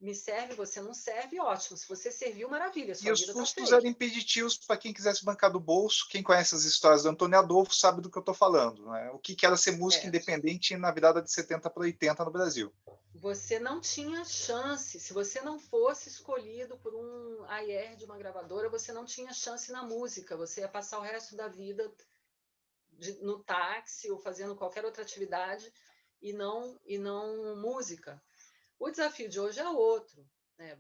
me serve, você não serve, ótimo. Se você serviu, maravilha, sua e os vida está custos feita. eram impeditivos para quem quisesse bancar do bolso. Quem conhece as histórias do Antônio Adolfo sabe do que eu estou falando. Né? O que era ser música independente na virada de 70 para 80 no Brasil. Você não tinha chance. Se você não fosse escolhido por um AIR de uma gravadora, você não tinha chance na música. Você ia passar o resto da vida no táxi ou fazendo qualquer outra atividade e não música. O desafio de hoje é outro. Né?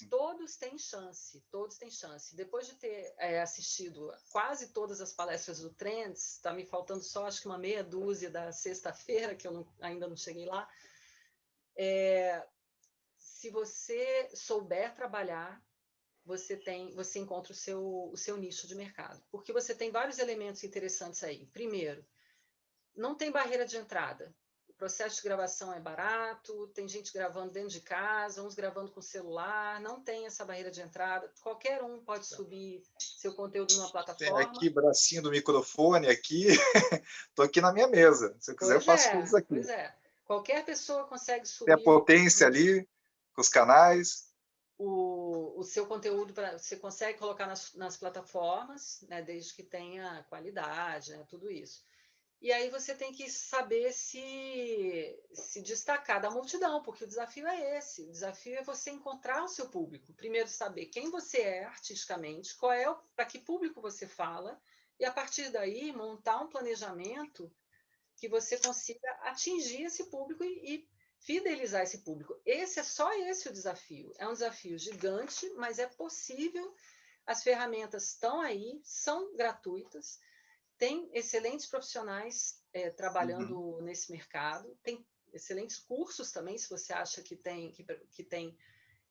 Todos têm chance, todos têm chance. Depois de ter assistido quase todas as palestras do Trends, está me faltando só acho que uma meia dúzia da sexta-feira, que eu ainda não cheguei lá. Se você souber trabalhar, você encontra o seu nicho de mercado. Porque você tem vários elementos interessantes aí. Primeiro, não tem barreira de entrada. O processo de gravação é barato, tem gente gravando dentro de casa, uns gravando com celular, não tem essa barreira de entrada. Qualquer um pode subir seu conteúdo numa plataforma. Tem aqui bracinho do microfone aqui. Estou aqui na minha mesa. Se eu quiser, eu faço todos aqui. Pois é. Qualquer pessoa consegue subir. Tem a potência ali, com os canais. O seu conteúdo, você consegue colocar nas plataformas, né, desde que tenha qualidade, né, tudo isso. E aí você tem que saber se destacar da multidão, porque o desafio é esse. O desafio é você encontrar o seu público. Primeiro, saber quem você é artisticamente, para que público você fala, e a partir daí montar um planejamento que você consiga atingir esse público e fidelizar esse público. Só esse o desafio. É um desafio gigante, mas é possível. As ferramentas estão aí, são gratuitas. tem excelentes profissionais Uhum. trabalhando nesse mercado, tem excelentes cursos também, se você acha que tem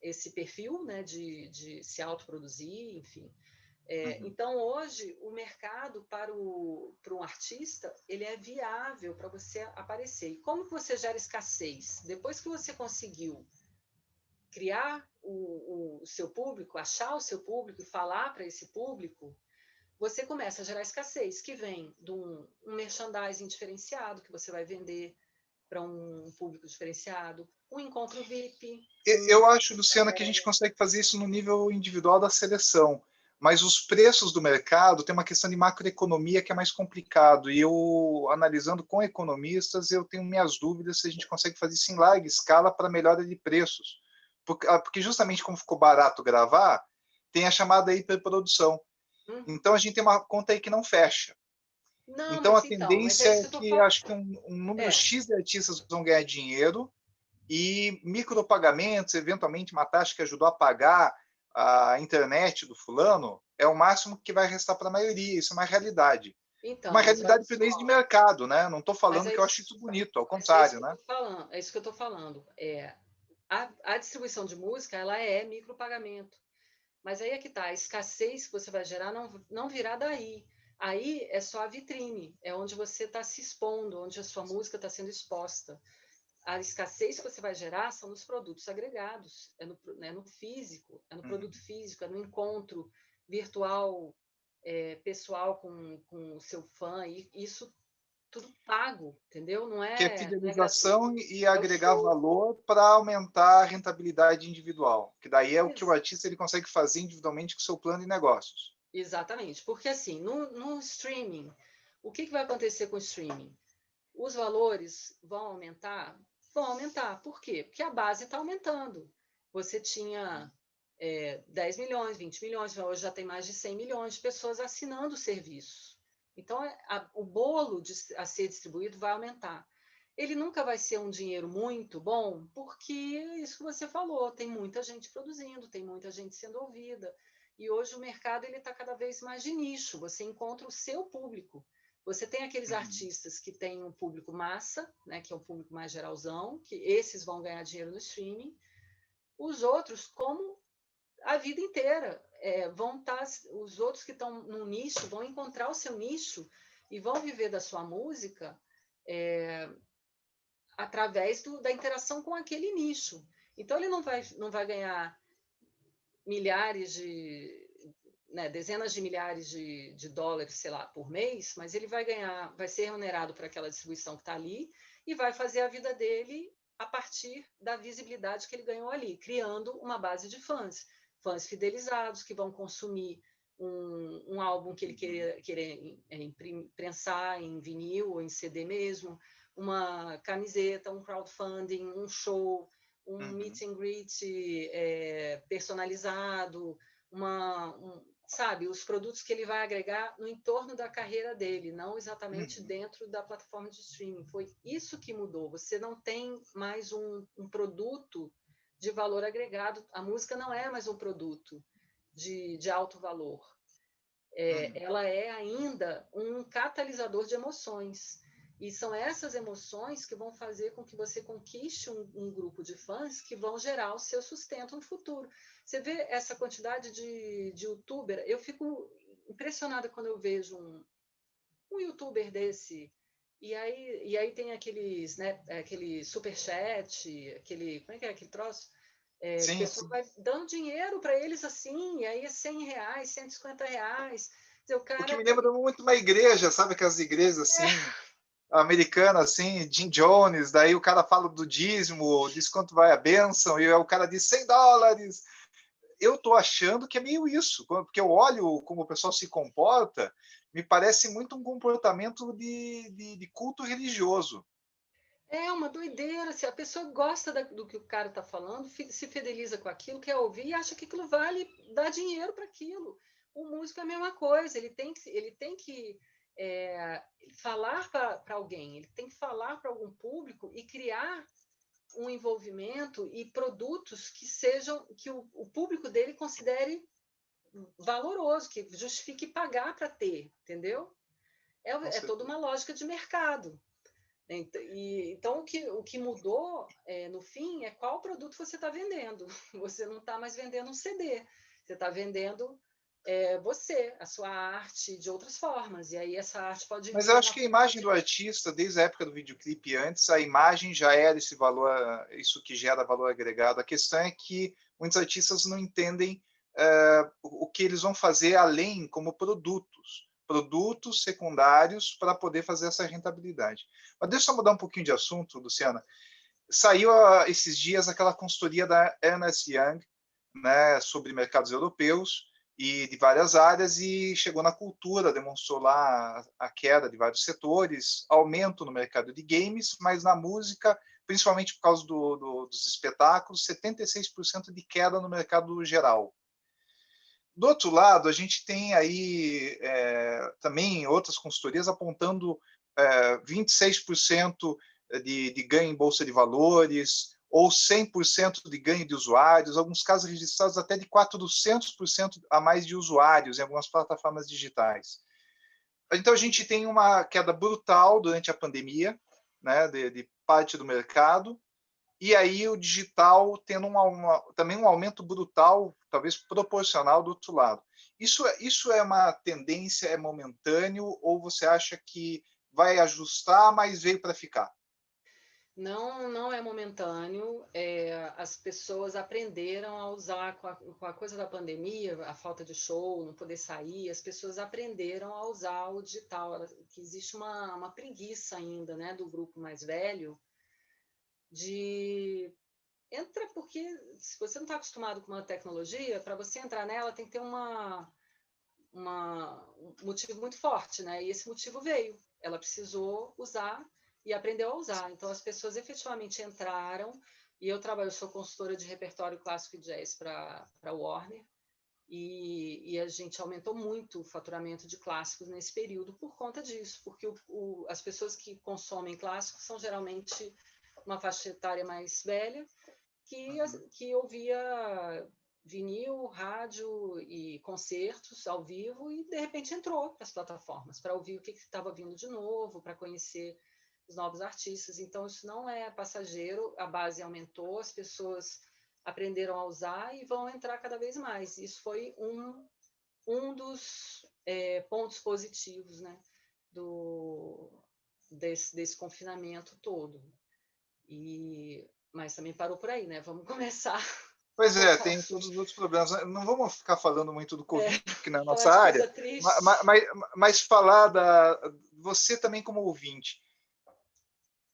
esse perfil, né, de se autoproduzir, enfim. Uhum. Então, hoje, o mercado para um artista, ele é viável para você aparecer. E como que você gera escassez? Depois que você conseguiu criar o seu público, achar o seu público e falar para esse público, você começa a gerar escassez, que vem de um merchandising diferenciado que você vai vender para um público diferenciado, um encontro VIP, Eu acho, Luciana, que a gente consegue fazer isso no nível individual da seleção, mas os preços do mercado tem uma questão de macroeconomia que é mais complicado, e eu, analisando com economistas, eu tenho minhas dúvidas se a gente consegue fazer isso em larga escala para melhora de preços, porque justamente como ficou barato gravar, tem a chamada hiperprodução. Hum, Então a gente tem uma conta aí que não fecha. não, Então a mas é tendência isso é que eu estou que falando. acho que um número É, X de artistas vão ganhar dinheiro e micropagamentos, eventualmente uma taxa que ajudou a pagar a internet do fulano, é o máximo que vai restar para a maioria. Isso é uma realidade. Uma então, mas olha realidade por lei de só, mercado, né? Não estou mas falando é que eu acho isso, isso bonito, ao mas é isso contrário, que eu né? estou falando, é isso que eu estou falando. A distribuição de música, ela é micropagamento. Mas aí é que tá, a escassez que você vai gerar não virá daí. Aí é só a vitrine, é onde você está se expondo, onde a sua música está sendo exposta. A escassez que você vai gerar são nos produtos agregados, no físico, é no produto Uhum. físico, é no encontro virtual, pessoal com o seu fã, e isso tudo pago, entendeu? Que é Não é gratuito. fidelização e É o agregar show. valor para aumentar a rentabilidade individual. Que daí é o que o Ex- artista ele consegue fazer individualmente com o seu plano de negócios. Exatamente, porque assim, no streaming, o que vai acontecer com o streaming? Os valores vão aumentar? Vão aumentar. Por quê? Porque a base está aumentando. Você tinha 10 milhões, 20 milhões, hoje já tem mais de 100 milhões de pessoas assinando o serviço. Então, o bolo a ser distribuído vai aumentar. Ele nunca vai ser um dinheiro muito bom, porque isso que você falou, tem muita gente produzindo, tem muita gente sendo ouvida. E hoje o mercado está cada vez mais de nicho, você encontra o seu público. Você tem aqueles Uhum. artistas que têm um público massa, né, que é um público mais geralzão, que esses vão ganhar dinheiro no streaming. Os outros, como a vida inteira, vão estar. Os outros que estão no nicho vão encontrar o seu nicho e vão viver da sua música através da interação com aquele nicho. Então ele não vai ganhar milhares dezenas de milhares de dólares, sei lá, por mês, mas ele vai ser remunerado por aquela distribuição que está ali e vai fazer a vida dele a partir da visibilidade que ele ganhou ali, criando uma base de fãs, fãs fidelizados que vão consumir um álbum que ele Uhum. querer prensar em vinil ou em CD mesmo, uma camiseta, um crowdfunding, um show, um Uhum. meet and greet personalizado, sabe, os produtos que ele vai agregar no entorno da carreira dele, não exatamente Uhum. dentro da plataforma de streaming. Foi isso que mudou. Você não tem mais um produto de valor agregado. A música não é mais um produto de alto valor. Uhum. Ela é ainda um catalisador de emoções. E são essas emoções que vão fazer com que você conquiste um grupo de fãs que vão gerar o seu sustento no futuro. Você vê essa quantidade de youtuber, eu fico impressionada quando eu vejo um youtuber desse. E aí tem aqueles, né, aquele superchat, como é que é aquele troço? Que o Sim, pessoal sim. vai dando dinheiro para eles assim, e aí é R$ 100, R$ 150. Quer dizer, o O que cara. me lembra muito uma igreja, sabe aquelas igrejas assim, americanas, assim, Jim Jones, daí o cara fala do dízimo, diz quanto vai a bênção, e o cara diz US$ 100. Eu tô achando que é meio isso, porque eu olho como o pessoal se comporta, me parece muito um comportamento de culto religioso. É uma doideira. Se a pessoa gosta do que o cara está falando, se fideliza com aquilo, quer ouvir e acha que aquilo vale dar dinheiro para aquilo. O músico é a mesma coisa, ele tem que falar para alguém, ele tem que falar para algum público e criar um envolvimento e produtos que o público dele considere valoroso, que justifique pagar para ter, entendeu? é toda uma lógica de mercado. Então, o que mudou, no fim, é qual produto você está vendendo. Você não está mais vendendo um CD, você está vendendo você, a sua arte, de outras formas. E aí essa arte pode Mas vir eu na acho que a forma imagem do artista, desde a época do videoclipe antes, a imagem já era esse valor, isso que gera valor agregado. A questão é que muitos artistas não entendem o que eles vão fazer além como produtos secundários para poder fazer essa rentabilidade. Mas deixa eu mudar um pouquinho de assunto, Luciana. Saiu esses dias aquela consultoria da Ernst Young, né, sobre mercados europeus e de várias áreas, e chegou na cultura, demonstrou lá a queda de vários setores, aumento no mercado de games, mas na música, principalmente por causa dos espetáculos, 76% de queda no mercado geral. Do outro lado, a gente tem aí também outras consultorias apontando 26% de ganho em bolsa de valores, ou 100% de ganho de usuários, alguns casos registrados até de 400% a mais de usuários em algumas plataformas digitais. Então, a gente tem uma queda brutal durante a pandemia, né, de parte do mercado, e aí o digital tendo também um aumento brutal, talvez proporcional do outro lado. Isso é uma tendência, é momentâneo, ou você acha que vai ajustar, mas veio para ficar? Não, não é momentâneo. As pessoas aprenderam a usar, com a coisa da pandemia, a falta de show, não poder sair, as pessoas aprenderam a usar o digital. Que existe uma preguiça ainda, né, do grupo mais velho de entra, porque se você não está acostumado com uma tecnologia, para você entrar nela tem que ter um motivo muito forte, né? E esse motivo veio. Ela precisou usar e aprendeu a usar. Então, as pessoas efetivamente entraram, e eu sou consultora de repertório clássico e jazz para a Warner, e a gente aumentou muito o faturamento de clássicos nesse período por conta disso, porque as pessoas que consomem clássicos são geralmente uma faixa etária mais velha, que ouvia vinil, rádio e concertos ao vivo e, de repente, entrou para as plataformas para ouvir o que estava vindo de novo, para conhecer os novos artistas. Então, isso não é passageiro, a base aumentou, as pessoas aprenderam a usar e vão entrar cada vez mais. Isso foi um dos pontos positivos, né, desse confinamento todo. Mas também parou por aí, né? Vamos começar a Pois é, voltar ao tem assunto. todos os outros problemas. Não vamos ficar falando muito do Covid, porque não é a Falar nossa de área, coisa triste. mas falar você também como ouvinte,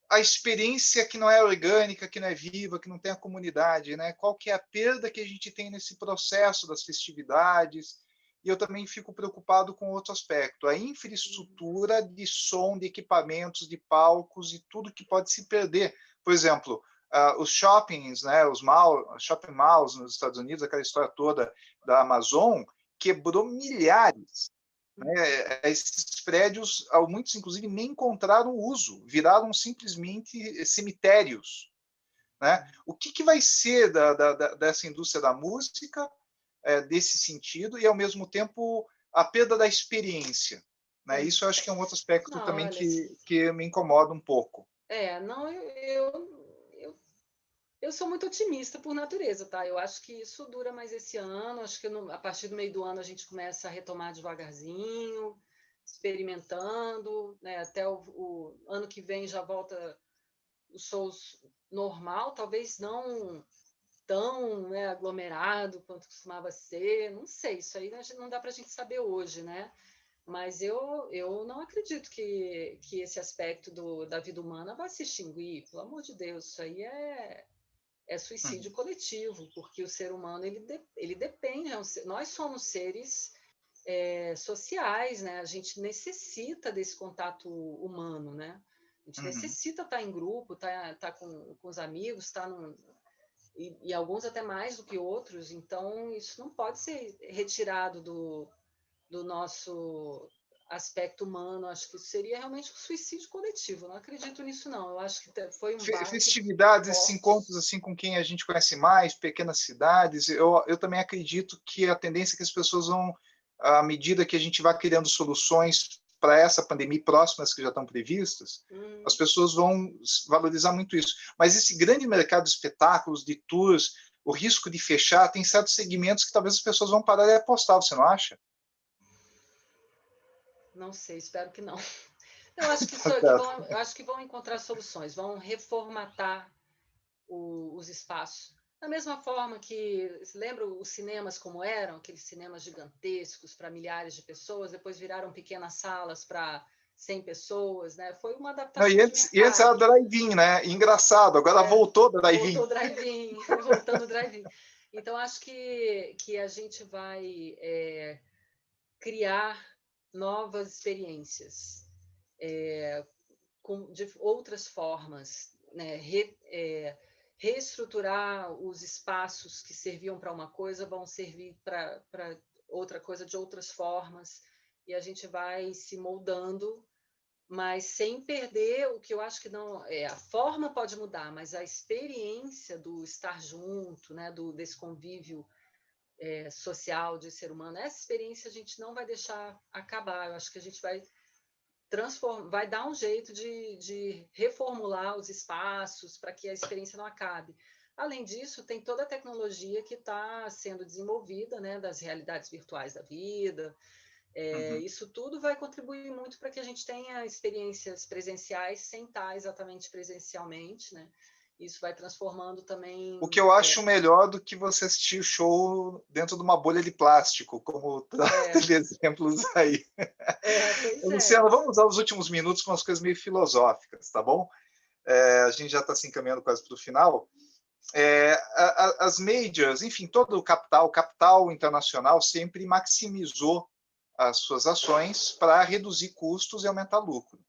a experiência que não é orgânica, que não é viva, que não tem a comunidade, né? Qual que é a perda que a gente tem nesse processo das festividades? E eu também fico preocupado com outro aspecto, a infraestrutura de som, de equipamentos, de palcos e tudo que pode se perder. Por exemplo, os shoppings, né, shopping malls nos Estados Unidos, aquela história toda da Amazon, quebrou milhares. Né? Esses prédios, muitos inclusive nem encontraram uso, viraram simplesmente cemitérios. Né? O que vai ser dessa indústria da música, desse sentido, e ao mesmo tempo a perda da experiência? Né? Isso eu acho que é um outro aspecto Não, também olha, que me incomoda um pouco. não, eu sou muito otimista por natureza, tá? Eu acho que isso dura mais esse ano, acho que a partir do meio do ano a gente começa a retomar devagarzinho, experimentando, né? Até o ano que vem já volta os shows normal, talvez não tão, né, aglomerado quanto costumava ser, não sei, isso aí não dá para a gente saber hoje, né? Mas eu não acredito que esse aspecto da vida humana vai se extinguir, pelo amor de Deus, isso aí é suicídio coletivo, porque o ser humano ele depende, nós somos seres sociais, né? A gente necessita desse contato humano, né? A gente necessita estar em grupo, tá com os amigos, e alguns até mais do que outros, então isso não pode ser retirado do nosso aspecto humano. Acho que isso seria realmente um suicídio coletivo. Eu não acredito nisso, não. Eu acho que foi um baque Festividades, esses forte. encontros assim com quem a gente conhece mais, pequenas cidades, eu também acredito que a tendência é que as pessoas vão, à medida que a gente vai criando soluções para essa pandemia e próximas que já estão previstas, as pessoas vão valorizar muito isso. Mas esse grande mercado de espetáculos, de tours, o risco de fechar, tem certos segmentos que talvez as pessoas vão parar de apostar, você não acha? Não sei, espero que não. Eu acho que, eu acho que vão encontrar soluções, vão reformatar os espaços. Da mesma forma que, lembra os cinemas como eram? Aqueles cinemas gigantescos para milhares de pessoas, depois viraram pequenas salas para 100 pessoas, né? Foi uma Não, adaptação de e antes era mercado. drive-in, né? Engraçado, agora voltou drive-in. Voltou o drive-in, voltando o drive-in. Então, acho que a gente vai criar novas experiências de outras formas, né? Reestruturar os espaços que serviam para uma coisa vão servir para outra coisa de outras formas, e a gente vai se moldando, mas sem perder o que eu acho que não a forma pode mudar, mas a experiência do estar junto, né, desse convívio social de ser humano, essa experiência a gente não vai deixar acabar. Eu acho que a gente vai vai dar um jeito de reformular os espaços para que a experiência não acabe. Além disso, tem toda a tecnologia que está sendo desenvolvida, né, das realidades virtuais da vida. Isso tudo vai contribuir muito para que a gente tenha experiências presenciais sem estar exatamente presencialmente, né? Isso vai transformando também... O que eu acho melhor do que você assistir o show dentro de uma bolha de plástico, como teve exemplos aí. Luciano, vamos usar os últimos minutos com umas coisas meio filosóficas, tá bom? A gente já está se encaminhando quase para o final. As majors, enfim, todo o capital internacional sempre maximizou as suas ações para reduzir custos e aumentar lucro.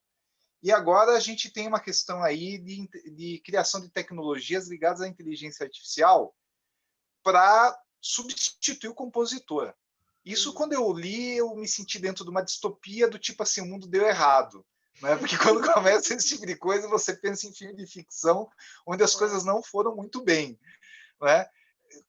E agora a gente tem uma questão aí de criação de tecnologias ligadas à inteligência artificial para substituir o compositor. Isso, quando eu li, eu me senti dentro de uma distopia do tipo assim, o mundo deu errado. Né? Porque quando começa esse tipo de coisa, você pensa em filme de ficção onde as coisas não foram muito bem. Né?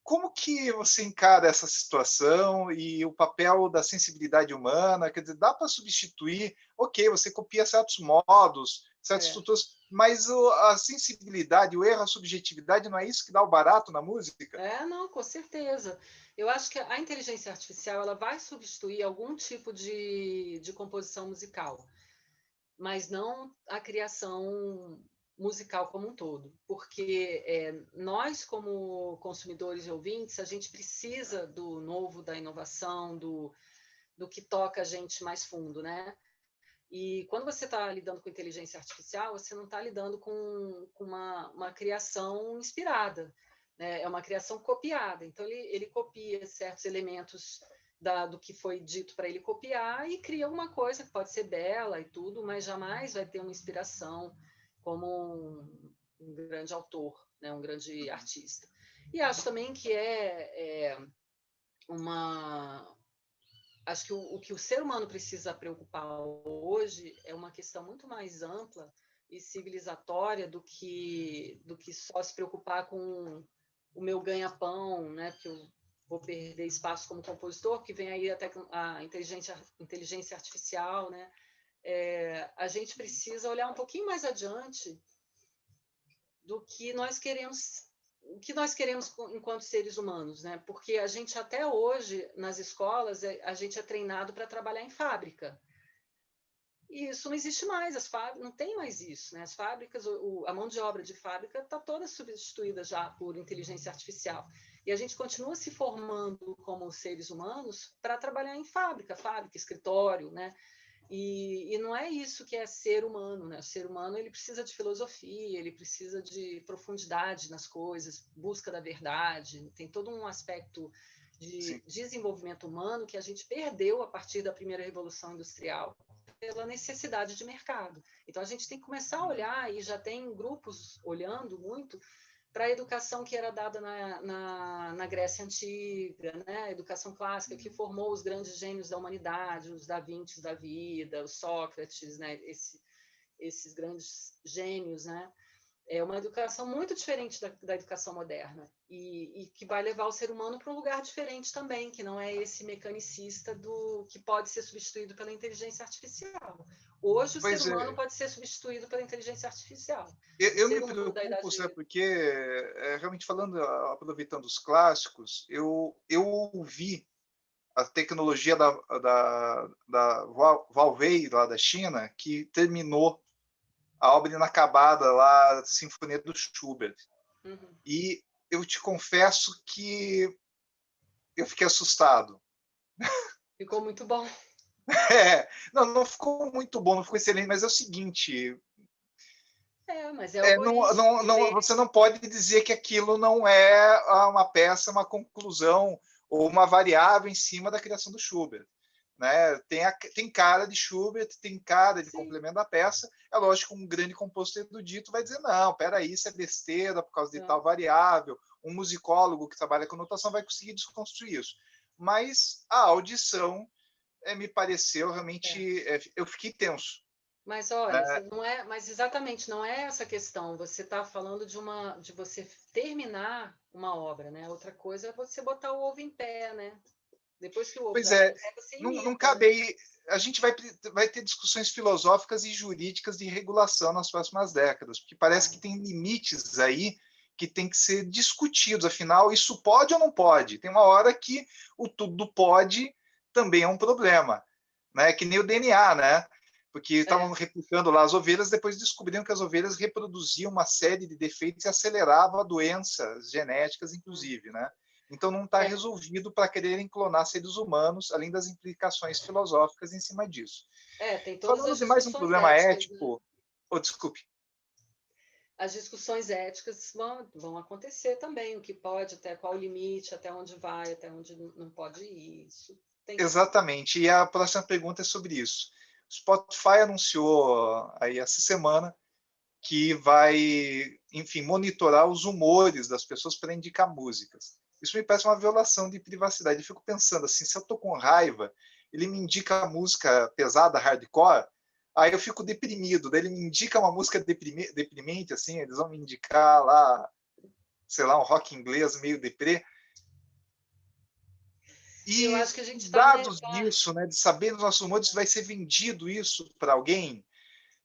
Como que você encara essa situação e o papel da sensibilidade humana? Quer dizer, dá para substituir, ok, você copia certos modos, certas estruturas, mas a sensibilidade, o erro, a subjetividade, não é isso que dá o barato na música? Não, com certeza. Eu acho que a inteligência artificial ela vai substituir algum tipo de composição musical, mas não a criação musical como um todo, porque nós, como consumidores e ouvintes, a gente precisa do novo, da inovação, do que toca a gente mais fundo, né? E quando você está lidando com inteligência artificial, você não está lidando com uma criação inspirada, né? É uma criação copiada. Então, ele copia certos elementos do que foi dito para ele copiar e cria uma coisa que pode ser bela e tudo, mas jamais vai ter uma inspiração como um grande autor, né? Um grande artista. E acho também que acho que o que o ser humano precisa preocupar hoje é uma questão muito mais ampla e civilizatória do que só se preocupar com o meu ganha-pão, né? Porque eu vou perder espaço como compositor, que vem aí até a inteligência artificial, né? A gente precisa olhar um pouquinho mais adiante do que nós queremos, o que nós queremos enquanto seres humanos, né? Porque a gente até hoje nas escolas a gente é treinado para trabalhar em fábrica. E isso não existe mais, não tem mais isso, né? As fábricas, a mão de obra de fábrica está toda substituída já por inteligência artificial. E a gente continua se formando como seres humanos para trabalhar em fábrica, escritório, né? E não é isso que é ser humano, né? O ser humano ele precisa de filosofia, ele precisa de profundidade nas coisas, busca da verdade, tem todo um aspecto de desenvolvimento humano que a gente perdeu a partir da primeira revolução industrial pela necessidade de mercado. Então a gente tem que começar a olhar, e já tem grupos olhando muito para a educação que era dada na Grécia Antiga, né? A educação clássica que formou os grandes gênios da humanidade, os Da Vinci da vida, os Sócrates, né? Esses grandes gênios, né? É uma educação muito diferente da educação moderna e que vai levar o ser humano para um lugar diferente também, que não é esse mecanicista do que pode ser substituído pela inteligência artificial. Hoje o ser Pois humano é, pode ser substituído pela inteligência artificial. O eu me ser humano da preocupo, sabe, idade porque realmente falando, aproveitando os clássicos, eu ouvi a tecnologia da Huawei lá da China, que terminou a obra inacabada lá, Sinfonia do Schubert. uhum. E eu te confesso que eu fiquei assustado. Ficou muito bom. Não ficou muito bom, não ficou excelente, mas é o seguinte, Mas é algoritmo que lê. você não pode dizer que aquilo não é uma peça, uma conclusão ou uma variável em cima da criação do Schubert. Né? Tem cara de Schubert, tem cara de Sim. complemento da peça. É lógico que um grande compositor erudito vai dizer, não, peraí, isso é besteira por causa de Não. tal variável. Um musicólogo que trabalha com notação vai conseguir desconstruir isso. Mas a audição me pareceu realmente... eu fiquei tenso. Mas Né? olha, não é, mas exatamente não é essa questão. Você está falando de você terminar uma obra, né? Outra coisa é você botar o ovo em pé, né? Depois que o ovo já Pois está é, em pé, você não imita, cabe né? aí. A gente vai ter discussões filosóficas e jurídicas de regulação nas próximas décadas, porque parece que Vai. tem limites aí que tem que ser discutidos. Afinal, isso pode ou não pode? Tem uma hora que o tudo pode também é um problema, né? Que nem o DNA, né? Porque estavam É, replicando lá as ovelhas, depois descobriram que as ovelhas reproduziam uma série de defeitos e aceleravam doenças genéticas, inclusive, né? Então não está é, resolvido para quererem clonar seres humanos, além das implicações filosóficas em cima disso. tem todas Falando as de mais um discussões problema éticas, né? ético, desculpe, As discussões éticas vão acontecer também, o que pode, até qual o limite, até onde vai, até onde não pode ir. Isso tem que ser. exatamente. E a próxima pergunta é sobre isso. O Spotify anunciou aí essa semana que vai, enfim, monitorar os humores das pessoas para indicar músicas. Isso me parece uma violação de privacidade. Eu fico pensando assim, se eu estou com raiva, ele me indica música pesada, hardcore, aí eu fico deprimido. Daí ele me indica uma música deprimente, assim, eles vão me indicar lá, sei lá, um rock inglês meio deprê. Eu E acho que a gente está dados disso, né, de saber nos nossos humores, vai ser vendido isso para alguém.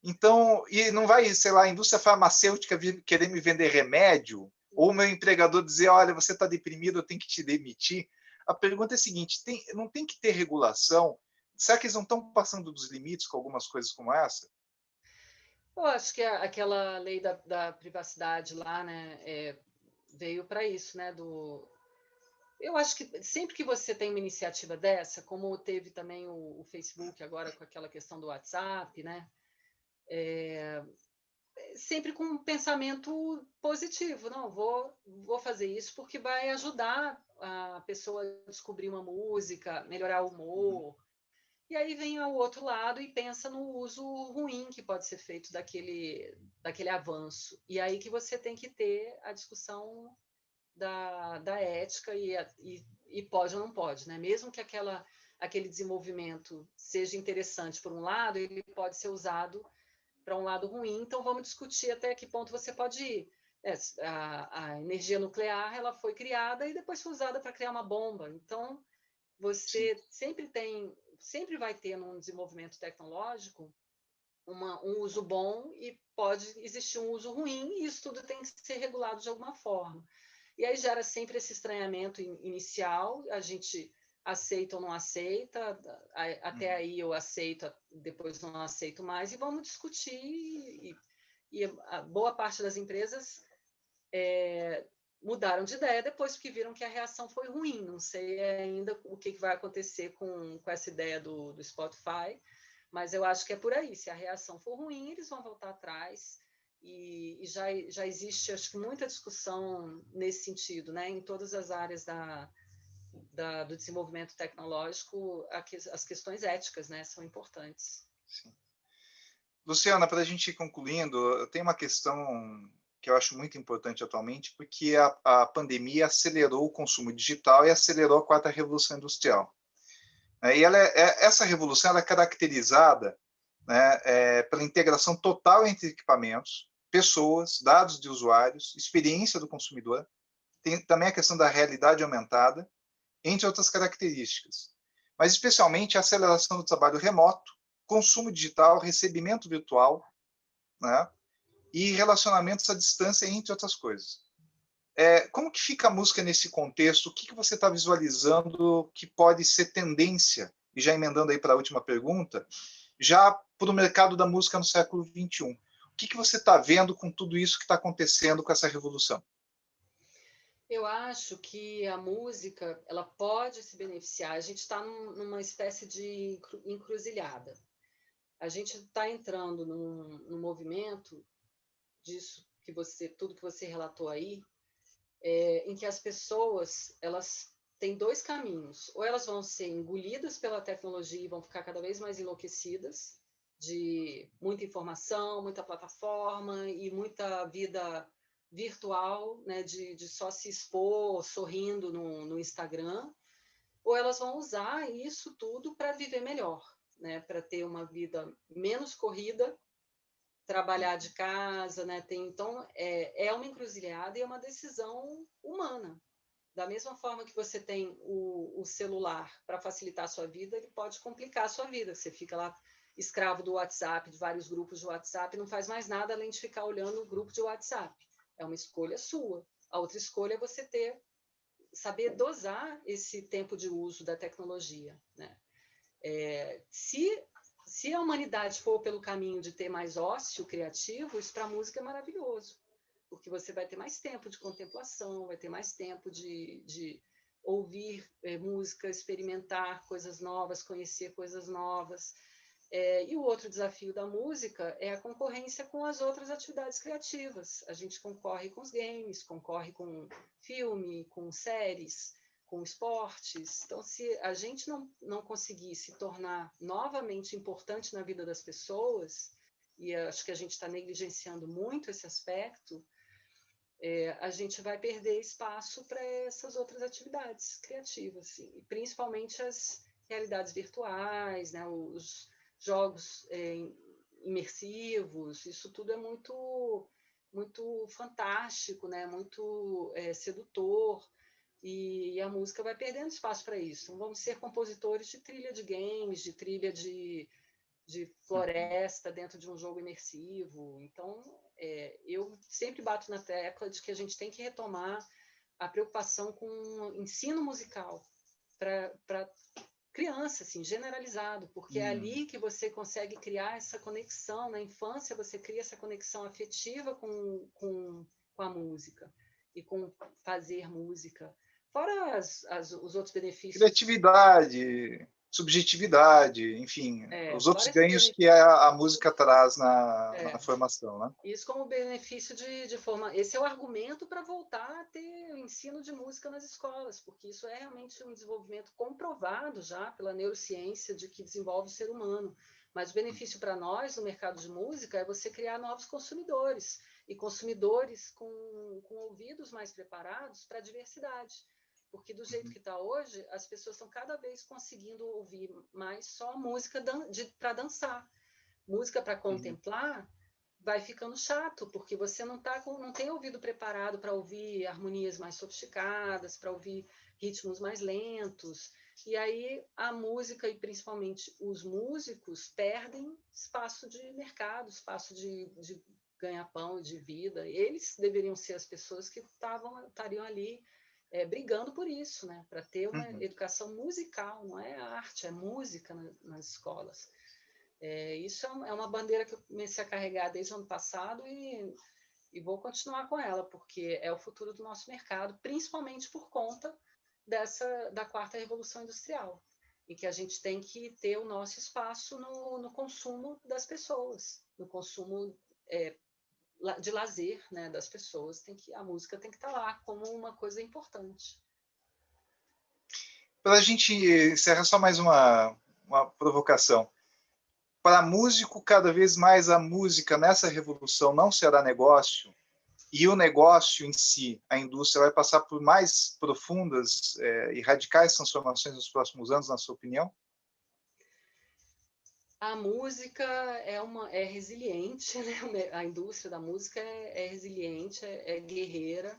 Então, e não vai, sei lá, a indústria farmacêutica querer me vender remédio, ou o meu empregador dizer, olha, você está deprimido, eu tenho que te demitir. A pergunta é a seguinte, não tem que ter regulação? Será que eles não estão passando dos limites com algumas coisas como essa? Eu acho que aquela lei da privacidade lá, né, veio para isso, né? Eu acho que sempre que você tem uma iniciativa dessa, como teve também o Facebook agora com aquela questão do WhatsApp, né? Sempre com um pensamento positivo, não, vou fazer isso porque vai ajudar a pessoa a descobrir uma música, melhorar o Uhum. humor. E aí vem ao outro lado e pensa no uso ruim que pode ser feito daquele avanço. E aí que você tem que ter a discussão da ética e pode ou não pode, né? Mesmo que aquele desenvolvimento seja interessante por um lado, ele pode ser usado para um lado ruim, então vamos discutir até que ponto você pode ir. A energia nuclear ela foi criada e depois foi usada para criar uma bomba. Então, Sim, você sempre vai ter num desenvolvimento tecnológico um uso bom e pode existir um uso ruim, e isso tudo tem que ser regulado de alguma forma. E aí gera sempre esse estranhamento inicial, a gente aceita ou não aceita, até uhum. aí eu aceito, depois não aceito mais, e vamos discutir, e a boa parte das empresas mudaram de ideia depois que viram que a reação foi ruim. Não sei ainda o que vai acontecer com essa ideia do Spotify, mas eu acho que é por aí. Se a reação for ruim, eles vão voltar atrás. E já existe, acho que, muita discussão nesse sentido, né? Em todas as áreas do desenvolvimento tecnológico, as questões éticas, né, são importantes. Sim. Luciana, para a gente ir concluindo, tem uma questão que eu acho muito importante atualmente, porque a pandemia acelerou o consumo digital e acelerou a quarta revolução industrial. E essa revolução ela é caracterizada, né, pela integração total entre equipamentos, pessoas, dados de usuários, experiência do consumidor, tem também a questão da realidade aumentada, entre outras características. Mas, especialmente, a aceleração do trabalho remoto, consumo digital, recebimento virtual, né? E relacionamentos à distância, entre outras coisas. Como que fica a música nesse contexto? O que você está visualizando que pode ser tendência? E já emendando aí para a última pergunta, já para o mercado da música no século XXI. O que você está vendo com tudo isso que está acontecendo com essa revolução? Eu acho que a música ela pode se beneficiar. A gente está numa espécie de encruzilhada. A gente está entrando num movimento disso que tudo que você relatou aí, em que as pessoas elas têm dois caminhos: ou elas vão ser engolidas pela tecnologia e vão ficar cada vez mais enlouquecidas de muita informação, muita plataforma e muita vida virtual, né, de só se expor sorrindo no Instagram, ou elas vão usar isso tudo para viver melhor, né, para ter uma vida menos corrida, trabalhar de casa, né? Então, é uma encruzilhada e é uma decisão humana. Da mesma forma que você tem o celular para facilitar a sua vida, ele pode complicar a sua vida. Você fica lá escravo do WhatsApp, de vários grupos de WhatsApp, e não faz mais nada além de ficar olhando o grupo de WhatsApp. É uma escolha sua. A outra escolha é você saber dosar esse tempo de uso da tecnologia, né? Se a humanidade for pelo caminho de ter mais ócio criativo, isso para a música é maravilhoso, porque você vai ter mais tempo de contemplação, vai ter mais tempo de ouvir música, experimentar coisas novas, conhecer coisas novas. E o outro desafio da música é a concorrência com as outras atividades criativas. A gente concorre com os games, concorre com filme, com séries, com esportes. Então, se a gente não conseguir se tornar novamente importante na vida das pessoas, e acho que a gente está negligenciando muito esse aspecto, a gente vai perder espaço para essas outras atividades criativas, assim, e principalmente as realidades virtuais, né, os jogos imersivos. Isso tudo é muito, muito fantástico, né, muito sedutor. E a música vai perdendo espaço para isso. Então, vamos ser compositores de trilha de games, de trilha de floresta dentro de um jogo imersivo. Então, eu sempre bato na tecla de que a gente tem que retomar a preocupação com o ensino musical para criança, assim, generalizado, porque é ali que você consegue criar essa conexão. Na infância, você cria essa conexão afetiva com a música e com fazer música. Fora os outros benefícios. Criatividade, subjetividade, enfim, os outros Fora esse ganhos benefício. que a música traz na formação, né? Isso como benefício de forma. Esse é o argumento para voltar a ter o ensino de música nas escolas, porque isso é realmente um desenvolvimento comprovado já pela neurociência de que desenvolve o ser humano. Mas o benefício para nós no mercado de música é você criar novos consumidores, e consumidores com ouvidos mais preparados para a diversidade. Porque do jeito que está hoje, as pessoas estão cada vez conseguindo ouvir mais só música para dançar. Música para contemplar vai ficando chato, porque você não tem ouvido preparado para ouvir harmonias mais sofisticadas, para ouvir ritmos mais lentos. E aí a música, e principalmente os músicos, perdem espaço de mercado, espaço de ganha-pão, de vida. Eles deveriam ser as pessoas que estariam ali brigando por isso, né? Para ter uma educação musical, não é arte, é música nas escolas. Isso é uma bandeira que eu comecei a carregar desde o ano passado e vou continuar com ela, porque é o futuro do nosso mercado, principalmente por conta da quarta revolução industrial, em que a gente tem que ter o nosso espaço no consumo das pessoas, no consumo de lazer, né, das pessoas. A música tem que estar lá como uma coisa importante. Para a gente encerrar, só mais uma provocação. Para músico, cada vez mais a música nessa revolução não será negócio, e o negócio em si, a indústria, vai passar por mais profundas e radicais transformações nos próximos anos, na sua opinião? A música é resiliente, né? A indústria da música é resiliente, é guerreira.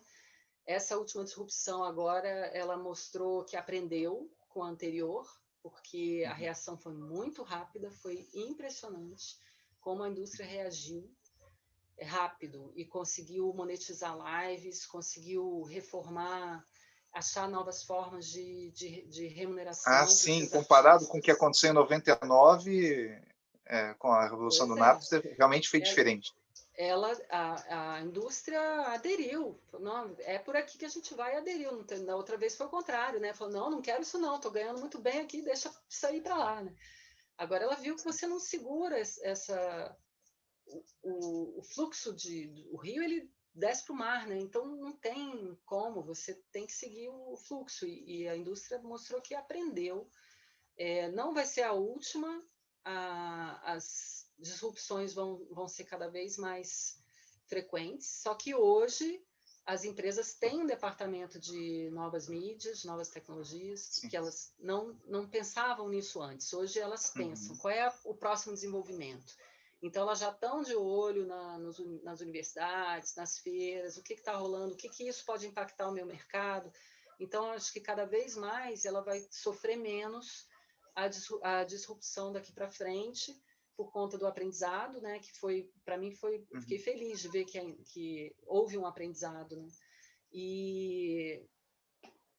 Essa última disrupção agora, ela mostrou que aprendeu com a anterior, porque a Uhum. reação foi muito rápida, foi impressionante como a indústria reagiu rápido e conseguiu monetizar lives, conseguiu reformar, achar novas formas de Ah, remuneração para os sim, seus comparado com o que artistas. aconteceu em 99, com a revolução do Pois é, Napster, realmente foi ela, diferente. a indústria aderiu. Não, é por aqui que a gente vai, aderiu. Na outra vez foi o contrário, né? Falou, não, não quero isso não, estou ganhando muito bem aqui, deixa sair para lá, né? Agora ela viu que você não segura o fluxo o rio, ele desce para o mar, né? Então não tem como, você tem que seguir o fluxo. E a indústria mostrou que aprendeu. Não vai ser a última, as disrupções vão ser cada vez mais frequentes, só que hoje as empresas têm um departamento de novas mídias, novas tecnologias, Sim. que elas não pensavam nisso antes. Hoje elas pensam, Uhum. qual é o próximo desenvolvimento? Então, elas já estão de olho nas universidades, nas feiras, o que está rolando, o que isso pode impactar o meu mercado. Então, acho que cada vez mais ela vai sofrer menos a disrupção daqui para frente, por conta do aprendizado, né? Que foi, para mim, fiquei Uhum. feliz de ver que houve um aprendizado, né? E,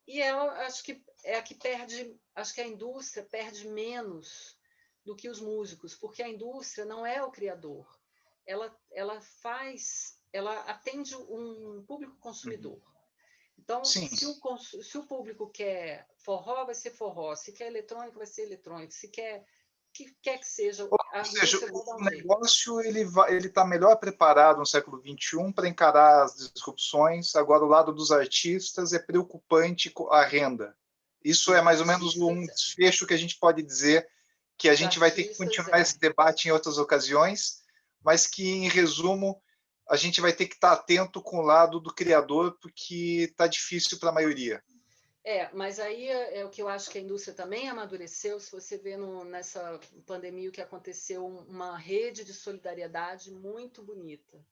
e eu acho que é a que perde, acho que a indústria perde menos do que os músicos, porque a indústria não é o criador, ela atende um público Uhum. consumidor. Então, Sim. se o público quer forró, vai ser forró. Se quer eletrônico, vai ser eletrônico. Se quer que quer que seja, Ou a seja, indústria vai dar o um jeito. negócio ele está melhor preparado no século XXI para encarar as disrupções. Agora, o lado dos artistas é preocupante a renda. Isso é Os mais ou menos um artistas, desfecho que a gente pode dizer que a os gente vai ter que artistas, continuar esse debate em outras ocasiões, mas que, em resumo, a gente vai ter que estar atento com o lado do criador, porque está difícil para a maioria. mas aí é o que eu acho que a indústria também amadureceu. Se você vê nessa pandemia o que aconteceu, uma rede de solidariedade muito bonita.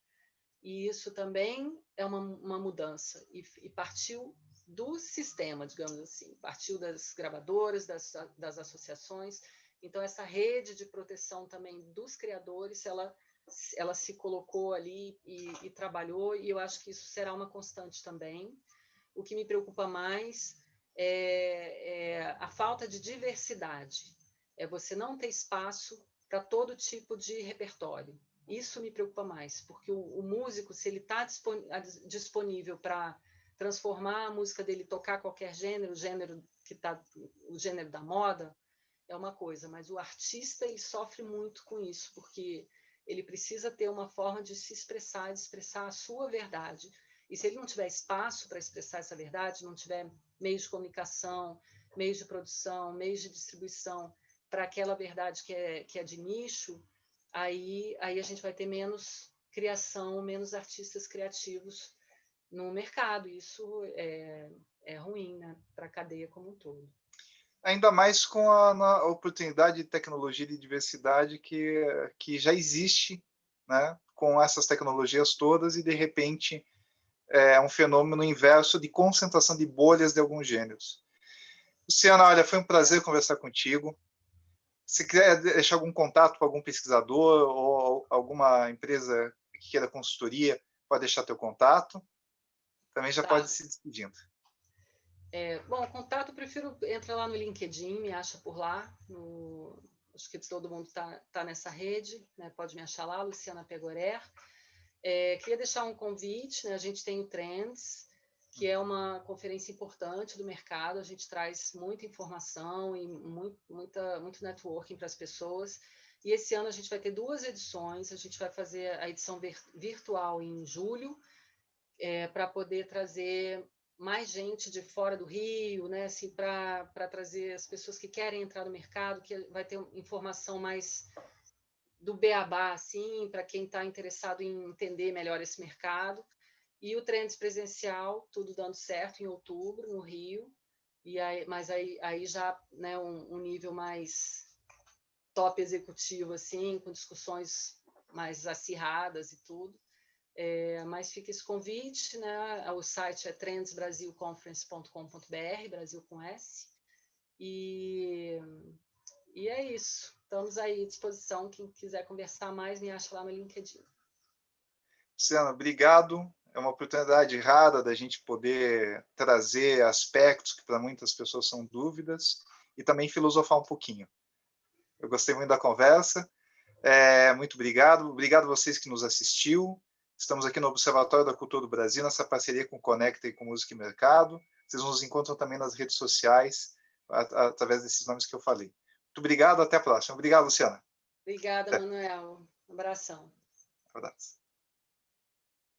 E isso também é uma mudança. E partiu do sistema, digamos assim. Partiu das gravadoras, das associações. Então, essa rede de proteção também dos criadores, ela se colocou ali e trabalhou, e eu acho que isso será uma constante também. O que me preocupa mais é a falta de diversidade. É você não ter espaço para todo tipo de repertório. Isso me preocupa mais, porque o músico, se ele está disponível para transformar a música dele, tocar qualquer gênero, o gênero da moda, é uma coisa, mas o artista ele sofre muito com isso, porque ele precisa ter uma forma de se expressar, de expressar a sua verdade. E se ele não tiver espaço para expressar essa verdade, não tiver meios de comunicação, meios de produção, meios de distribuição para aquela verdade que é de nicho, aí a gente vai ter menos criação, menos artistas criativos no mercado. Isso é ruim, né, para a cadeia como um todo. Ainda mais com a oportunidade de tecnologia e de diversidade que já existe, né, com essas tecnologias todas, e de repente é um fenômeno inverso de concentração de bolhas de alguns gêneros. Luciana, olha, foi um prazer conversar contigo. Se quiser deixar algum contato com algum pesquisador ou alguma empresa que queira consultoria, pode deixar teu contato. Também já pode Tá. se despedindo. Bom, contato, prefiro entrar lá no LinkedIn, me acha por lá. Acho que todo mundo tá nessa rede, né? Pode me achar lá, Luciana Pegorer. Queria deixar um convite, né? A gente tem o Trends, que é uma conferência importante do mercado. A gente traz muita informação e muito networking para as pessoas. E esse ano a gente vai ter 2 edições. A gente vai fazer a edição virtual em julho, para poder trazer mais gente de fora do Rio, né? Assim, para trazer as pessoas que querem entrar no mercado, que vai ter informação mais do beabá, assim, para quem está interessado em entender melhor esse mercado. E o Trends presencial, tudo dando certo, em outubro, no Rio. Mas aí já, né, um nível mais top executivo, assim, com discussões mais acirradas e tudo. Mas fica esse convite, né? O site é trendsbrasilconference.com.br, Brasil com S. E é isso. Estamos aí à disposição. Quem quiser conversar mais, me acha lá no LinkedIn. Luciana, obrigado. É uma oportunidade rara da gente poder trazer aspectos que para muitas pessoas são dúvidas e também filosofar um pouquinho. Eu gostei muito da conversa. Muito obrigado. Obrigado a vocês que nos assistiu. Estamos aqui no Observatório da Cultura do Brasil, nessa parceria com o Conecta e com Música e Mercado. Vocês nos encontram também nas redes sociais, através desses nomes que eu falei. Muito obrigado, até a próxima. Obrigado, Luciana. Obrigada, Manuel. Um abração. Um abraço.